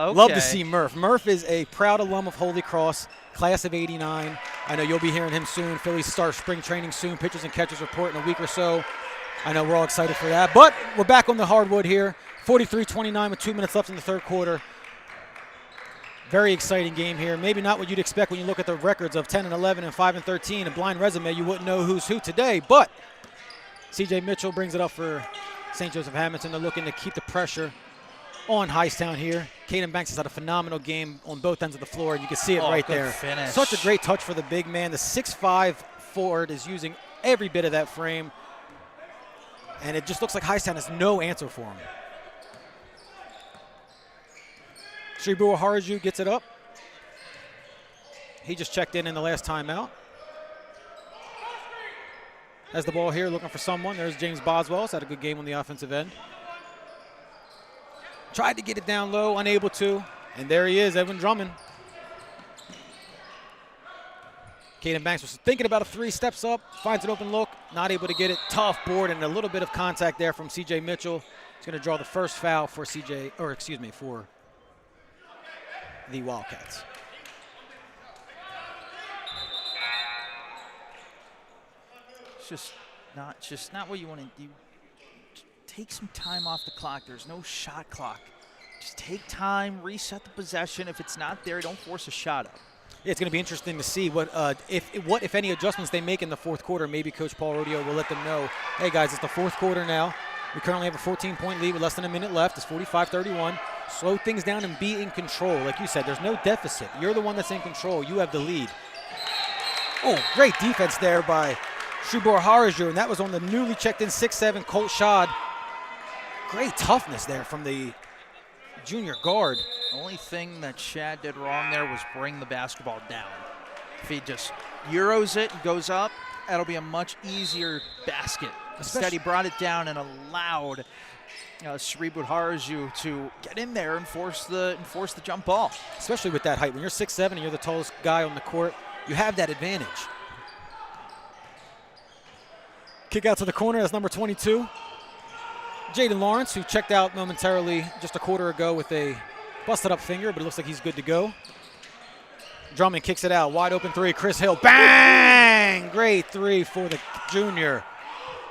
Okay. Love to see Murph. Murph is a proud alum of Holy Cross, class of 89. I know you'll be hearing him soon. Phillies start spring training soon. Pitchers and catchers report in a week or so. I know we're all excited for that. But we're back on the hardwood here. 43-29 with 2 minutes left in the third quarter. Very exciting game here. Maybe not what you'd expect when you look at the records of 10-11 and 5-13. A blind resume, you wouldn't know who's who today. But C.J. Mitchell brings it up for St. Joseph-Hammonton. They're looking to keep the pressure on Hightstown here. Caden Banks has had a phenomenal game on both ends of the floor, and you can see it right there. Finish. Such a great touch for the big man. The 6'5" forward is using every bit of that frame, and it just looks like Hightstown has no answer for him. Shribu Haraju gets it up. He just checked in the last timeout. Has the ball here, looking for someone. There's James Boswell. He's had a good game on the offensive end. Tried to get it down low, unable to. And there he is, Edwin Drummond. Caden Banks was thinking about a three, steps up, finds an open look, not able to get it. Tough board and a little bit of contact there from C.J. Mitchell. He's going to draw the first foul for for the Wildcats. It's just not what you want to do. Take some time off the clock. There's no shot clock. Just take time, reset the possession. If it's not there, don't force a shot up. Yeah, it's going to be interesting to see what if any adjustments they make in the fourth quarter. Maybe Coach Paul Rodeo will let them know, hey guys, it's the fourth quarter now. We currently have a 14-point lead with less than a minute left. It's 45-31. Slow things down and be in control. Like you said, there's no deficit. You're the one that's in control. You have the lead. Oh, great defense there by Shubor Haraju, and that was on the newly checked in 6'7" Colt Schad. Great toughness there from the junior guard. The only thing that Shad did wrong there was bring the basketball down. If he just Euros it and goes up, that'll be a much easier basket. Instead, he brought it down and allowed Sribut Haraju to get in there and force the jump ball. Especially with that height. When you're 6'7" and you're the tallest guy on the court, you have that advantage. Kick out to the corner, that's number 22. Jaden Lawrence, who checked out momentarily just a quarter ago with a busted up finger, but it looks like he's good to go. Drummond kicks it out, wide open three, Chris Hill, bang! Great three for the junior.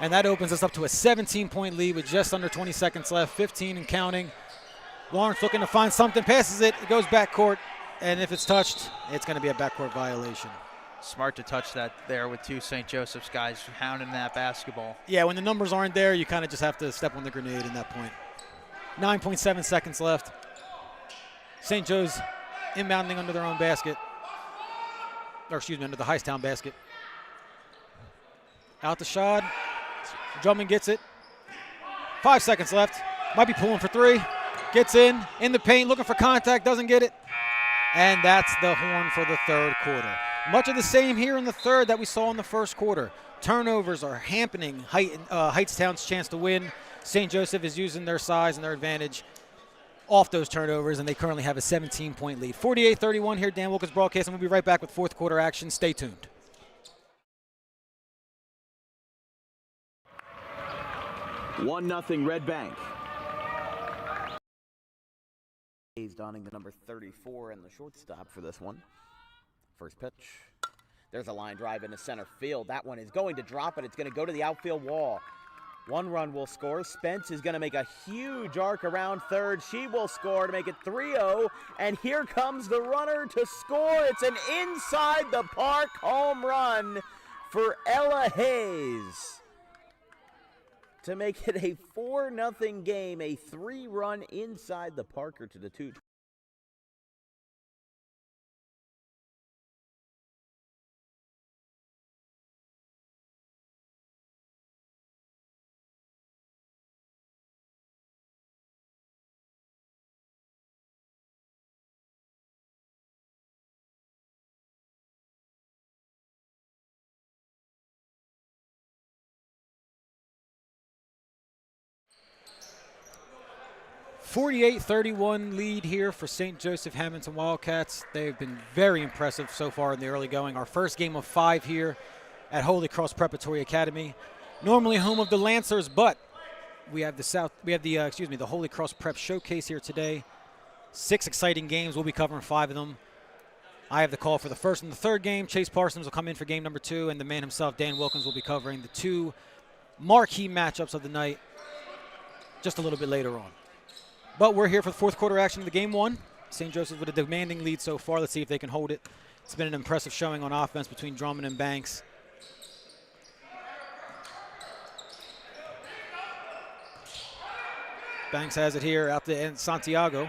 And that opens us up to a 17-point lead with just under 20 seconds left, 15 and counting. Lawrence looking to find something, passes it, it goes backcourt, and if it's touched, it's going to be a backcourt violation. Smart to touch that there with two St. Joseph's guys hounding that basketball. Yeah, when the numbers aren't there, you kind of just have to step on the grenade in that point. 9.7 seconds left. St. Joe's inbounding under their own basket. Or excuse me, under the Hightstown basket. Out the shot. Drummond gets it. 5 seconds left. Might be pulling for three. Gets in the paint, looking for contact, doesn't get it. And that's the horn for the third quarter. Much of the same here in the third that we saw in the first quarter. Turnovers are hampering Hightstown's chance to win. St. Joseph is using their size and their advantage off those turnovers, and they currently have a 17-point lead. 48-31 here, Dan Wilkins Broadcasting. We'll be right back with fourth quarter action. Stay tuned. 1-0 Red Bank. He's donning the number 34 and the shortstop for this one. First pitch. There's a line drive into center field. That one is going to drop it. It's going to go to the outfield wall. One run will score. Spence is going to make a huge arc around third. She will score to make it 3-0. And here comes the runner to score. It's an inside the park home run for Ella Hayes to make it a 4-0 game. A 3-run inside the Parker to the 2. 48-31 lead here for St. Joseph-Hammonton Wildcats. They've been very impressive so far in the early going. Our first game of 5 here at Holy Cross Preparatory Academy. Normally home of the Lancers, but we have the Holy Cross Prep Showcase here today. 6 exciting games. We'll be covering 5 of them. I have the call for the first and the third game. Chase Parsons will come in for game number 2, and the man himself, Dan Wilkins, will be covering the 2 marquee matchups of the night just a little bit later on. But we're here for the fourth quarter action of the game 1. St. Joseph with a demanding lead so far. Let's see if they can hold it. It's been an impressive showing on offense between Drummond and Banks. Banks has it here out the end. Santiago.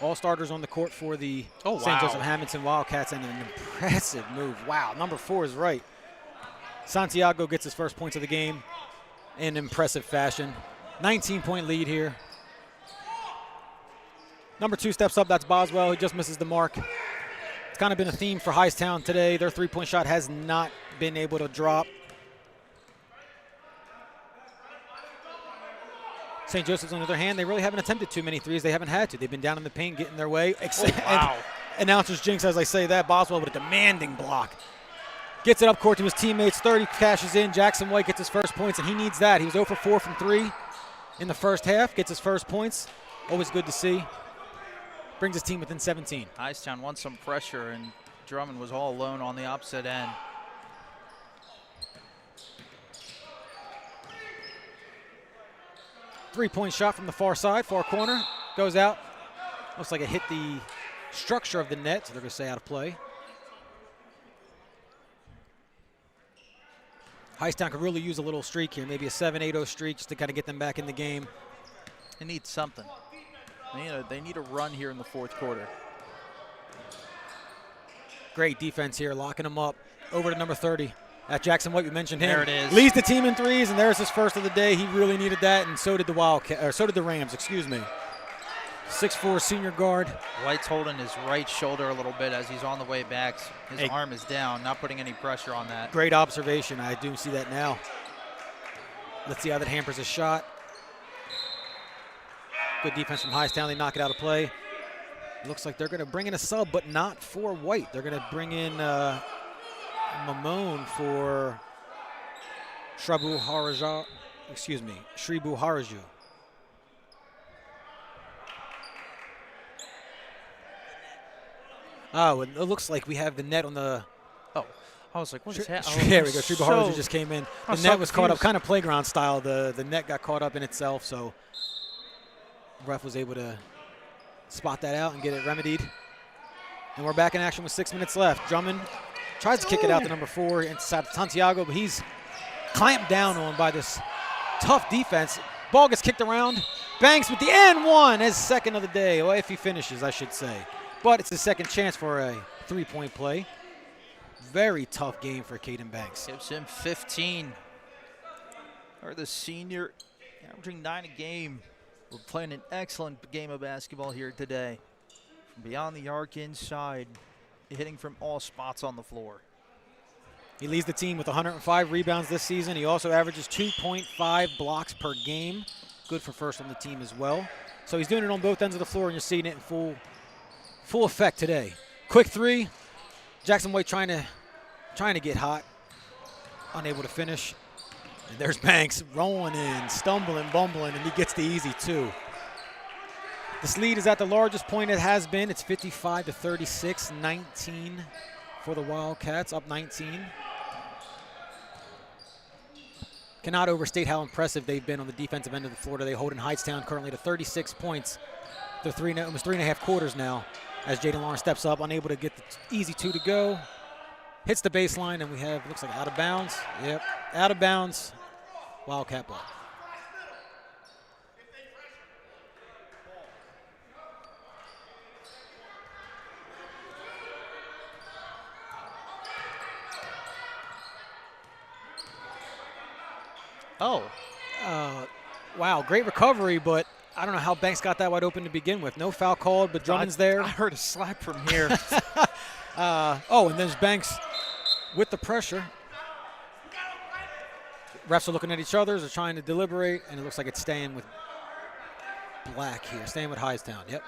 All starters on the court for the St. Joseph-Hammonton Wildcats, and an impressive move. Wow, number 4 is right. Santiago gets his first points of the game in impressive fashion. 19-point lead here. Number 2 steps up. That's Boswell. He just misses the mark. It's kind of been a theme for Hightstown today. Their three-point shot has not been able to drop. St. Joseph's, on the other hand, they really haven't attempted too many threes. They haven't had to. They've been down in the paint, getting their way. And announcers jinx as I say that. Boswell with a demanding block. Gets it up court to his teammates. 30 cashes in. Jackson White gets his first points, and he needs that. He was 0 for 4 from 3 in the first half. Gets his first points. Always good to see. Brings his team within 17. Hightstown wants some pressure, and Drummond was all alone on the opposite end. Three-point shot from the far side, far corner. Goes out. Looks like it hit the structure of the net, so they're going to say out of play. Hightstown could really use a little streak here, maybe a 7-8-0 streak just to kind of get them back in the game. They need something. They need a run here in the fourth quarter. Great defense here, locking them up. Over to number 30. At Jackson White, we mentioned him. There it is. Leads the team in threes, and there's his first of the day. He really needed that, and so did the Rams, excuse me. 6'4" senior guard. White's holding his right shoulder a little bit as he's on the way back. His arm is down, not putting any pressure on that. Great observation. I do see that now. Let's see how that hampers his shot. Good defense from Hightstown. They knock it out of play. Looks like they're going to bring in a sub, but not for White. They're going to bring in Mamone for Shribu Haraju. Oh, it looks like we have the net on the. Oh, I was like, what is happening? There we go. Shribu Haraju just came in. The net was caught up, kind of playground style. The net got caught up in itself, so ref was able to spot that out and get it remedied. And we're back in action with 6 minutes left. Drummond tries to kick it out to number 4 inside Santiago, but he's clamped down on by this tough defense. Ball gets kicked around. Banks with the N1 as second of the day. Well, if he finishes, I should say. But it's his second chance for a three-point play. Very tough game for Caden Banks. Gives him 15. Or the senior averaging 9 a game. We're playing an excellent game of basketball here today. From beyond the arc inside, hitting from all spots on the floor. He leads the team with 105 rebounds this season. He also averages 2.5 blocks per game. Good for first on the team as well. So he's doing it on both ends of the floor, and you're seeing it in full effect today. Quick 3. Jackson White trying to get hot. Unable to finish. And there's Banks rolling in, stumbling, bumbling, and he gets the easy 2. This lead is at the largest point it has been. It's 55-36, 19 for the Wildcats, up 19. Cannot overstate how impressive they've been on the defensive end of the floor today, holding Hightstown currently to 36 points. They're almost 3.5 quarters now as Jaden Lawrence steps up, unable to get the easy 2 to go. Hits the baseline, and we have, looks like out of bounds. Yep, out of bounds. Wildcat ball. Wow, great recovery, but I don't know how Banks got that wide open to begin with. No foul called, but Drummond's there. I heard a slap from here. And there's Banks with the pressure. Refs are looking at each other. They're trying to deliberate, and it looks like it's staying with black here. Staying with Hightstown. Yep.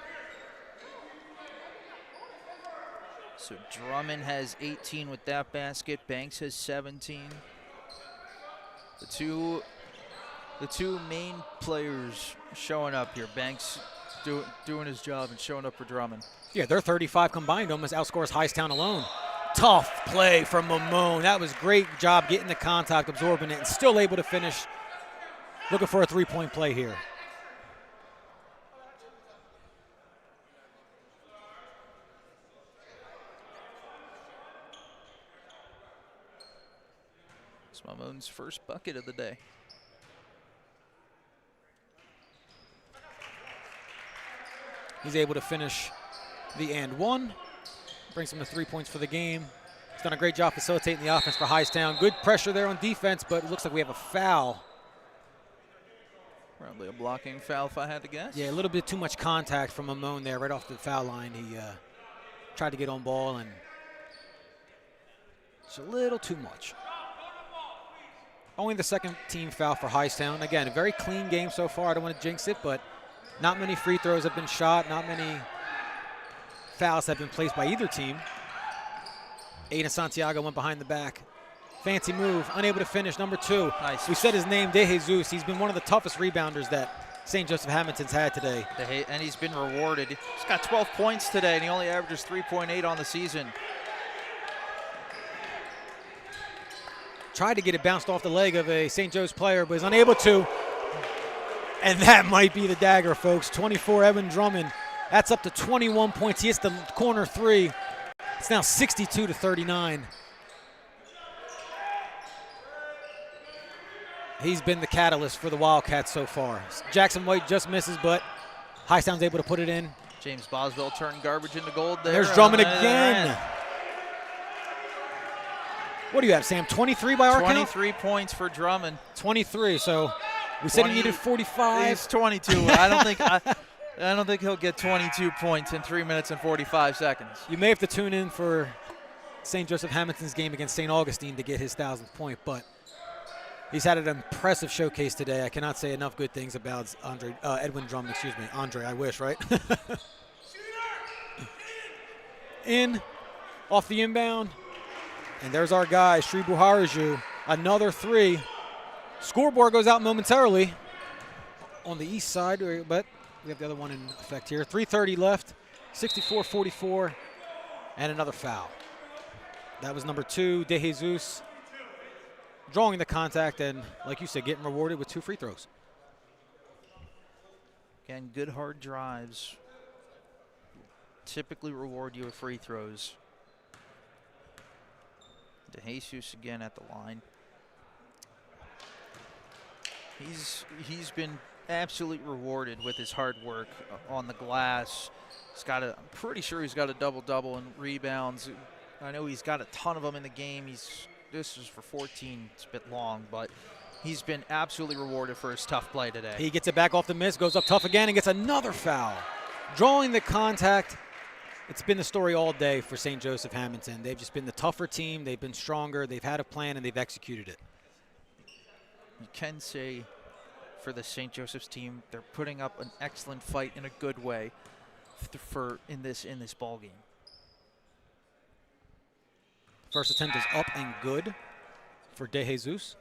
So Drummond has 18 with that basket. Banks has 17. The two main players showing up here. Banks doing his job and showing up for Drummond. Yeah, their 35 combined almost outscores Hightstown alone. Tough play from Mamone. That was great job getting the contact, absorbing it, and still able to finish. Looking for a three-point play here. It's Mamone's first bucket of the day. He's able to finish the and one. Brings him to 3 points for the game. He's done a great job facilitating the offense for Hightstown. Good pressure there on defense, but it looks like we have a foul. Probably a blocking foul if I had to guess. Yeah, a little bit too much contact from Mamone there right off the foul line. He tried to get on ball, and it's a little too much. Only the second team foul for Hightstown. Again, a very clean game so far. I don't want to jinx it, but not many free throws have been shot. Not many fouls have been placed by either team. Aiden Santiago went behind the back. Fancy move, unable to finish, number 2. Nice. We said his name, De Jesus. He's been one of the toughest rebounders that St. Joseph-Hammonton's had today. And he's been rewarded. He's got 12 points today, and he only averages 3.8 on the season. Tried to get it bounced off the leg of a St. Joe's player, but is unable to. And that might be the dagger, folks. 24, Evan Drummond. That's up to 21 points. He hits the corner 3. It's now 62-39. He's been the catalyst for the Wildcats so far. Jackson White just misses, but Hightstown's able to put it in. James Boswell turned garbage into gold there. There's Drummond again. What do you have, Sam? 23 by our count? 23 points for Drummond. 23, so we said he needed 45. He's 22. I don't think he'll get 22 points in 3 minutes and 45 seconds. You may have to tune in for St. Joseph-Hammonton's game against St. Augustine to get his 1,000th point, but he's had an impressive showcase today. I cannot say enough good things about Edwin Drummond, Andre, I wish, right? In, off the inbound, and there's our guy, Sri Buharaju, another 3. Scoreboard goes out momentarily on the east side, but we have the other one in effect here. 3:30 left, 64-44, and another foul. That was number 2, De Jesus, drawing the contact and, like you said, getting rewarded with 2 free throws. Again, good hard drives typically reward you with free throws. De Jesus again at the line. He's been absolutely rewarded with his hard work on the glass. I'm pretty sure he's got a double-double in rebounds. I know he's got a ton of them in the game. This is for 14. It's a bit long, but he's been absolutely rewarded for his tough play today. He gets it back off the miss, goes up tough again, and gets another foul. Drawing the contact. It's been the story all day for St. Joseph-Hammonton. They've just been the tougher team. They've been stronger. They've had a plan, and they've executed it. You can say for the St. Joseph's team, they're putting up an excellent fight in a good way in this ball game. First attempt is up and good for De Jesus.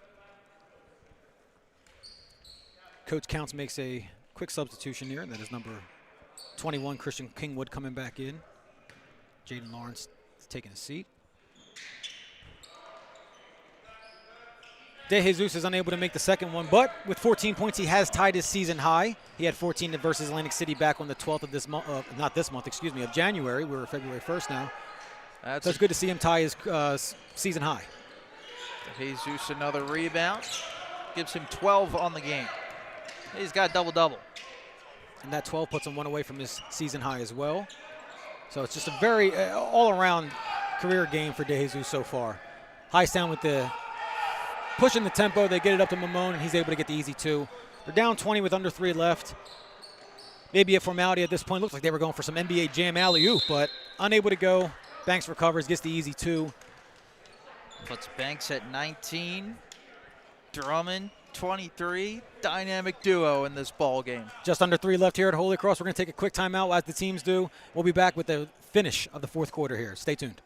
Coach Counts makes a quick substitution here. That is number 21, Christian Kingwood, coming back in. Jaden Lawrence is taking a seat. De Jesus is unable to make the second one, but with 14 points, he has tied his season high. He had 14 versus Atlantic City back on the 12th of this month, of January. We're February 1st now. So it's good to see him tie his season high. De Jesus another rebound. Gives him 12 on the game. He's got double-double. And that 12 puts him 1 away from his season high as well. So it's just a very all-around career game for De Jesus so far. Hightstown with the pushing the tempo. They get it up to Mamone, and he's able to get the easy 2. They're down 20 with under 3 left. Maybe a formality at this point. Looks like they were going for some NBA Jam alley-oop, but unable to go. Banks recovers, gets the easy 2. Puts Banks at 19. Drummond, 23, dynamic duo in this ball game. Just under 3 left here at Holy Cross. We're going to take a quick timeout as the teams do. We'll be back with the finish of the fourth quarter here. Stay tuned.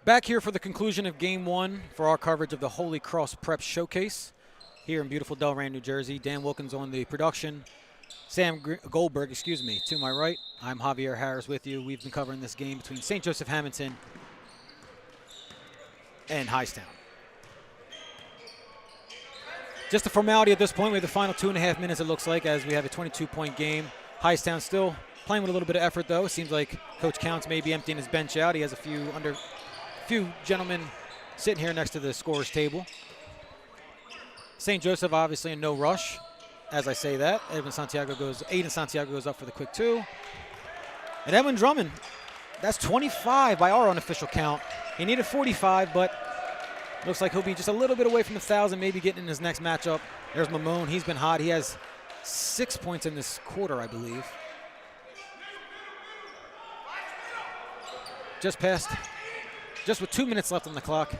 Back here for the conclusion of Game 1 for our coverage of the Holy Cross Prep Showcase here in beautiful Delran, New Jersey. Dan Wilkins on the production. Sam Goldberg, to my right. I'm Javier Harris with you. We've been covering this game between St. Joseph-Hammonton and Hightstown. Just a formality at this point. We have the final 2.5 minutes, it looks like, as we have a 22-point game. Hightstown still playing with a little bit of effort, though. It seems like Coach Counts may be emptying his bench out. He has a few gentlemen sitting here next to the scorer's table. St. Joseph obviously in no rush. As I say that, Aiden Santiago goes up for the quick 2. And Edwin Drummond, that's 25 by our unofficial count. He needed 45, but looks like he'll be just a little bit away from the 1,000, maybe getting in his next matchup. There's Mamone. He's been hot. He has 6 points in this quarter, I believe. Just with 2 minutes left on the clock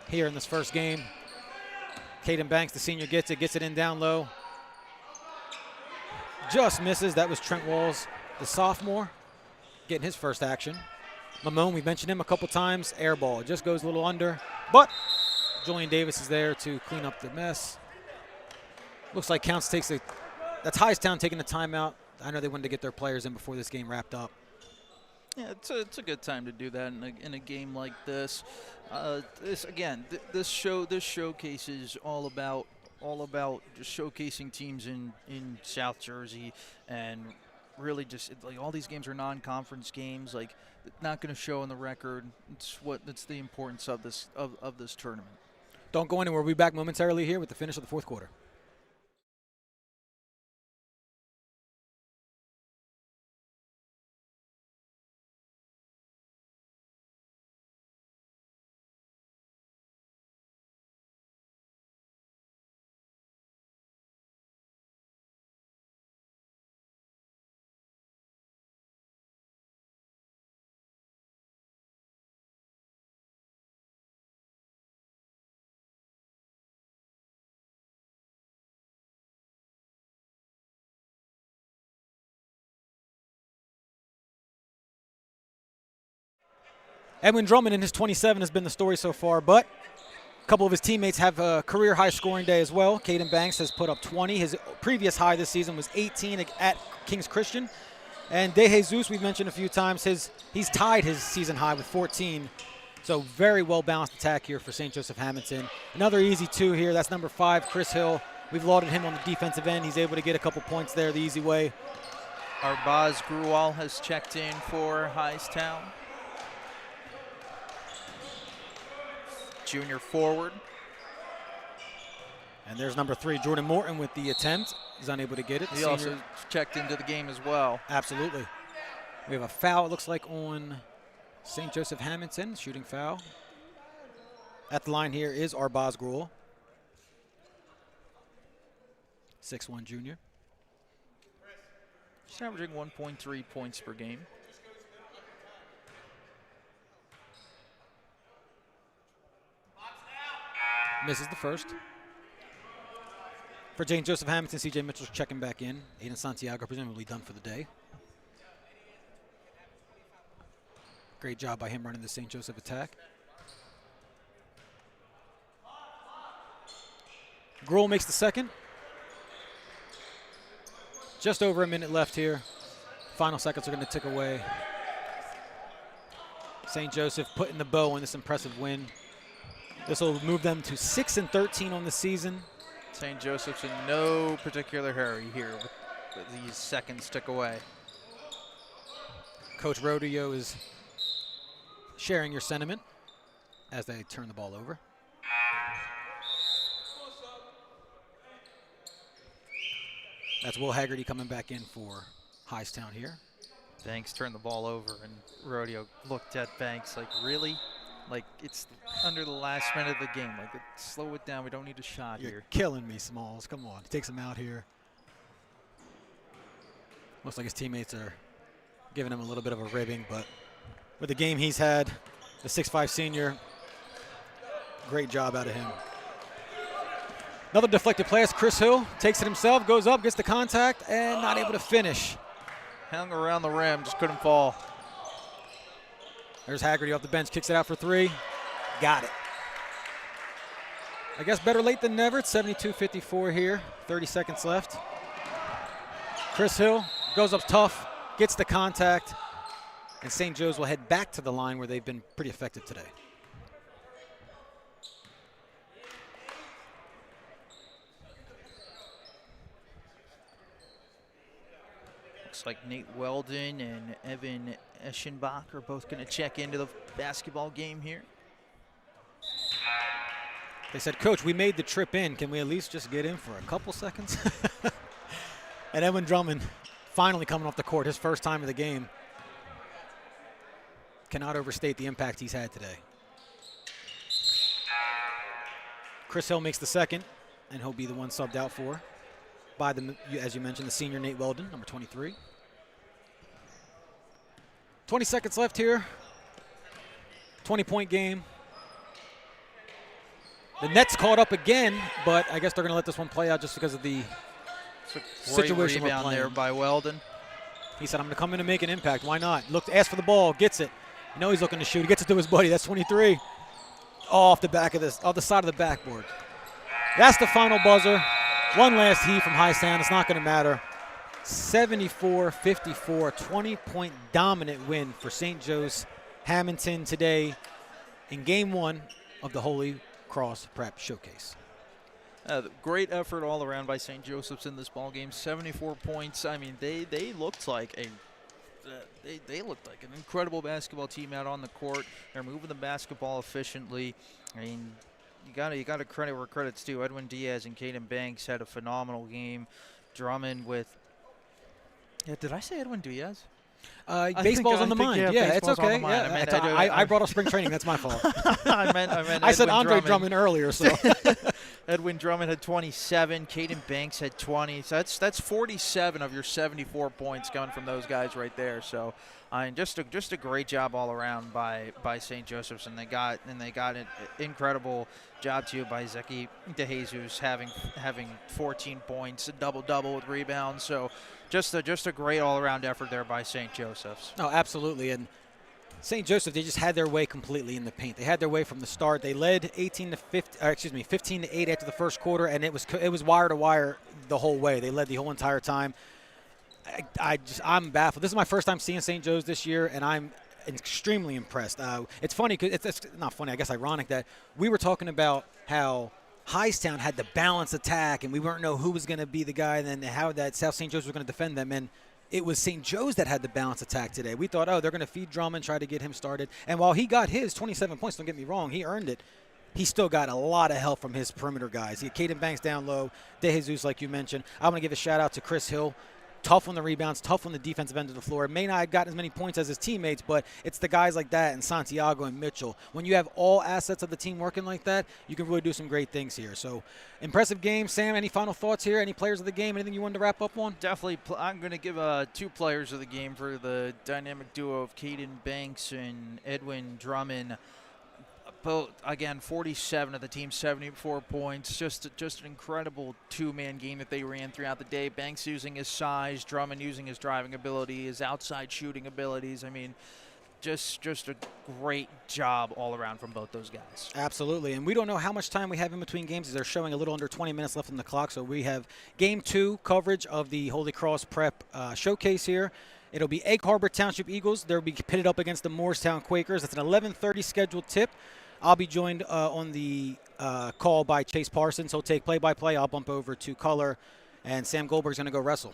here in this first game. Caden Banks, the senior, gets it in down low. Just misses. That was Trent Walls, the sophomore, getting his first action. Mamone, we mentioned him a couple times. Air ball. It just goes a little under. But Julian Davis is there to clean up the mess. Looks like Counts takes that's Hightstown taking the timeout. I know they wanted to get their players in before this game wrapped up. Yeah, it's a good time to do that in a game like this. This showcase is all about just showcasing teams in South Jersey, and really just like all these games are non-conference games. Like, not going to show in the record. It's the importance of this tournament. Don't go anywhere. We'll be back momentarily here with the finish of the fourth quarter. Edwin Drummond in his 27 has been the story so far, but a couple of his teammates have a career high scoring day as well. Caden Banks has put up 20. His previous high this season was 18 at Kings Christian. And De Jesus, we've mentioned a few times, he's tied his season high with 14. So very well-balanced attack here for St. Joseph-Hammonton. Another easy 2 here. That's number 5, Chris Hill. We've lauded him on the defensive end. He's able to get a couple points there the easy way. Arbaz Gruwal has checked in for Hightstown. Junior forward. And there's number 3, Jordan Morton with the attempt. He's unable to get it. He also checked into the game as well. Absolutely. We have a foul, it looks like, on St. Joseph-Hammonton, shooting foul. At the line here is Arbaz Gruwal, 6'1" junior. He's averaging 1.3 points per game. Misses the first. For St. Joseph-Hammonton, C.J. Mitchell's checking back in. Aiden Santiago presumably done for the day. Great job by him running the St. Joseph attack. Gruel makes the second. Just over a minute left here. Final seconds are going to tick away. St. Joseph putting the bow on this impressive win. This will move them to 6-13 on the season. St. Joseph's in no particular hurry here with these seconds tick away. Coach Rodeo is sharing your sentiment as they turn the ball over. That's Will Haggerty coming back in for Hightstown here. Banks turned the ball over, and Rodeo looked at Banks like, really? Like, it's under the last minute of the game. Like, slow it down. We don't need a shot You're here. killing me, Smalls. Come on. He takes him out here. Looks like his teammates are giving him a little bit of a ribbing, but with the game he's had, the 6'5 senior, great job out of him. Another deflected pass. Chris Hill takes it himself, goes up, gets the contact, and not able to finish. Hung around the rim, just couldn't fall. There's Haggerty off the bench, kicks it out for three. Got it. I guess better late than never. It's 72-54 here, 30 seconds left. Chris Hill goes up tough, gets the contact, and St. Joe's will head back to the line where they've been pretty effective today. Looks like Nate Weldon and Evan Eschenbach are both going to check into the basketball game here. They said, Coach, we made the trip in. Can we at least just get in for a couple seconds? And Edwin Drummond finally coming off the court, his first time of the game. Cannot overstate the impact he's had today. Chris Hill makes the second, and he'll be the one subbed out for by, the, as you mentioned, the senior Nate Weldon, number 23. 20 seconds left here. 20-point game. The Nets caught up again, but I guess they're going to let this one play out just because of the situation we're playing. There by Weldon. He said, I'm going to come in and make an impact. Why not? Ask for the ball, gets it. You know he's looking to shoot. He gets it to his buddy. That's 23. Off the back of this, off the side of the backboard. That's the final buzzer. One last heat from Hightstown. It's not going to matter. 74-54, 20-point dominant win for St. Joseph-Hammonton today in Game 1 of the Holy Cross Prep Showcase. Great effort all around by St. Joseph's in this ball game. 74 points. I mean, they looked like they looked like an incredible basketball team out on the court. They're moving the basketball efficiently. I mean, you got to credit where credit's due. Edwin Diaz and Caden Banks had a phenomenal game. Drummond with. Yeah, did I say Edwin Diaz? Baseball's on the mind. Yeah, it's okay. I brought up spring training. That's my fault. I meant I said Andre Drummond earlier. So Edwin Drummond had 27. Caden Banks had 20. So that's 47 of your 74 points coming from those guys right there. So just a great job all around by St. Joseph's, and they got an incredible job too by Zeki DeJesus having 14 points, a double with rebounds. So just a great all-around effort there by St. Joseph's. Oh, absolutely. And St. Joseph, they just had their way completely in the paint. They had their way from the start. They led 15 to 8 after the first quarter, and it was wire to wire the whole way. They led the whole entire time. I'm baffled. This is my first time seeing St. Joe's this year, and I'm extremely impressed. It's funny, it's not funny, I guess ironic, that we were talking about how Hightstown had the balanced attack, and we weren't know who was going to be the guy, and then how that South St. Joe's was going to defend them. And it was St. Joe's that had the balanced attack today. We thought, they're going to feed Drummond, try to get him started. And while he got his 27 points, don't get me wrong, he earned it. He still got a lot of help from his perimeter guys. He had Caden Banks down low, DeJesus, like you mentioned. I want to give a shout-out to Chris Hill. Tough on the rebounds, tough on the defensive end of the floor. May not have gotten as many points as his teammates, but it's the guys like that and Santiago and Mitchell. When you have all assets of the team working like that, you can really do some great things here. So, impressive game. Sam, any final thoughts here? Any players of the game? Anything you wanted to wrap up on? Definitely. I'm going to give 2 players of the game for the dynamic duo of Caden Banks and Edwin Drummond. Both, again, 47 of the team, 74 points. Just an incredible 2-man game that they ran throughout the day. Banks using his size, Drummond using his driving ability, his outside shooting abilities. I mean, just a great job all around from both those guys. Absolutely, and we don't know how much time we have in between games. They're showing a little under 20 minutes left on the clock, so we have Game 2 coverage of the Holy Cross Prep showcase here. It'll be Egg Harbor Township Eagles. They'll be pitted up against the Moorestown Quakers. It's an 11:30 scheduled tip. I'll be joined on the call by Chase Parsons. He'll take play-by-play. I'll bump over to color, and Sam Goldberg's going to go wrestle.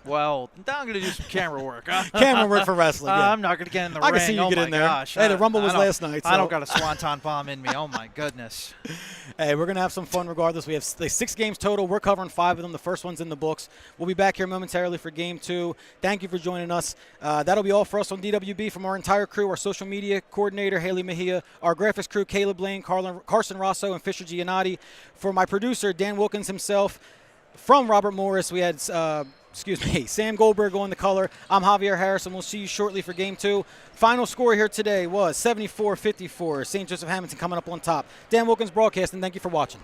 Well, I'm going to do some camera work. Huh? Camera work for wrestling, yeah. I'm not going to get in the ring. I can see you get in there. Gosh. Hey, the Rumble was last night. I don't got a swanton bomb in me. Oh, my goodness. Hey, we're going to have some fun regardless. We have 6 games total. We're covering 5 of them. The first one's in the books. We'll be back here momentarily for Game 2. Thank you for joining us. That'll be all for us on DWB. From our entire crew, our social media coordinator, Haley Mejia, our graphics crew, Caleb Lane, Carson Rosso, and Fisher Giannotti. For my producer, Dan Wilkins himself. From Robert Morris, we had Sam Goldberg on the color. I'm Javier Harrison. We'll see you shortly for Game 2. Final score here today was 74-54. St. Joseph-Hammonton coming up on top. Dan Wilkins Broadcasting, thank you for watching.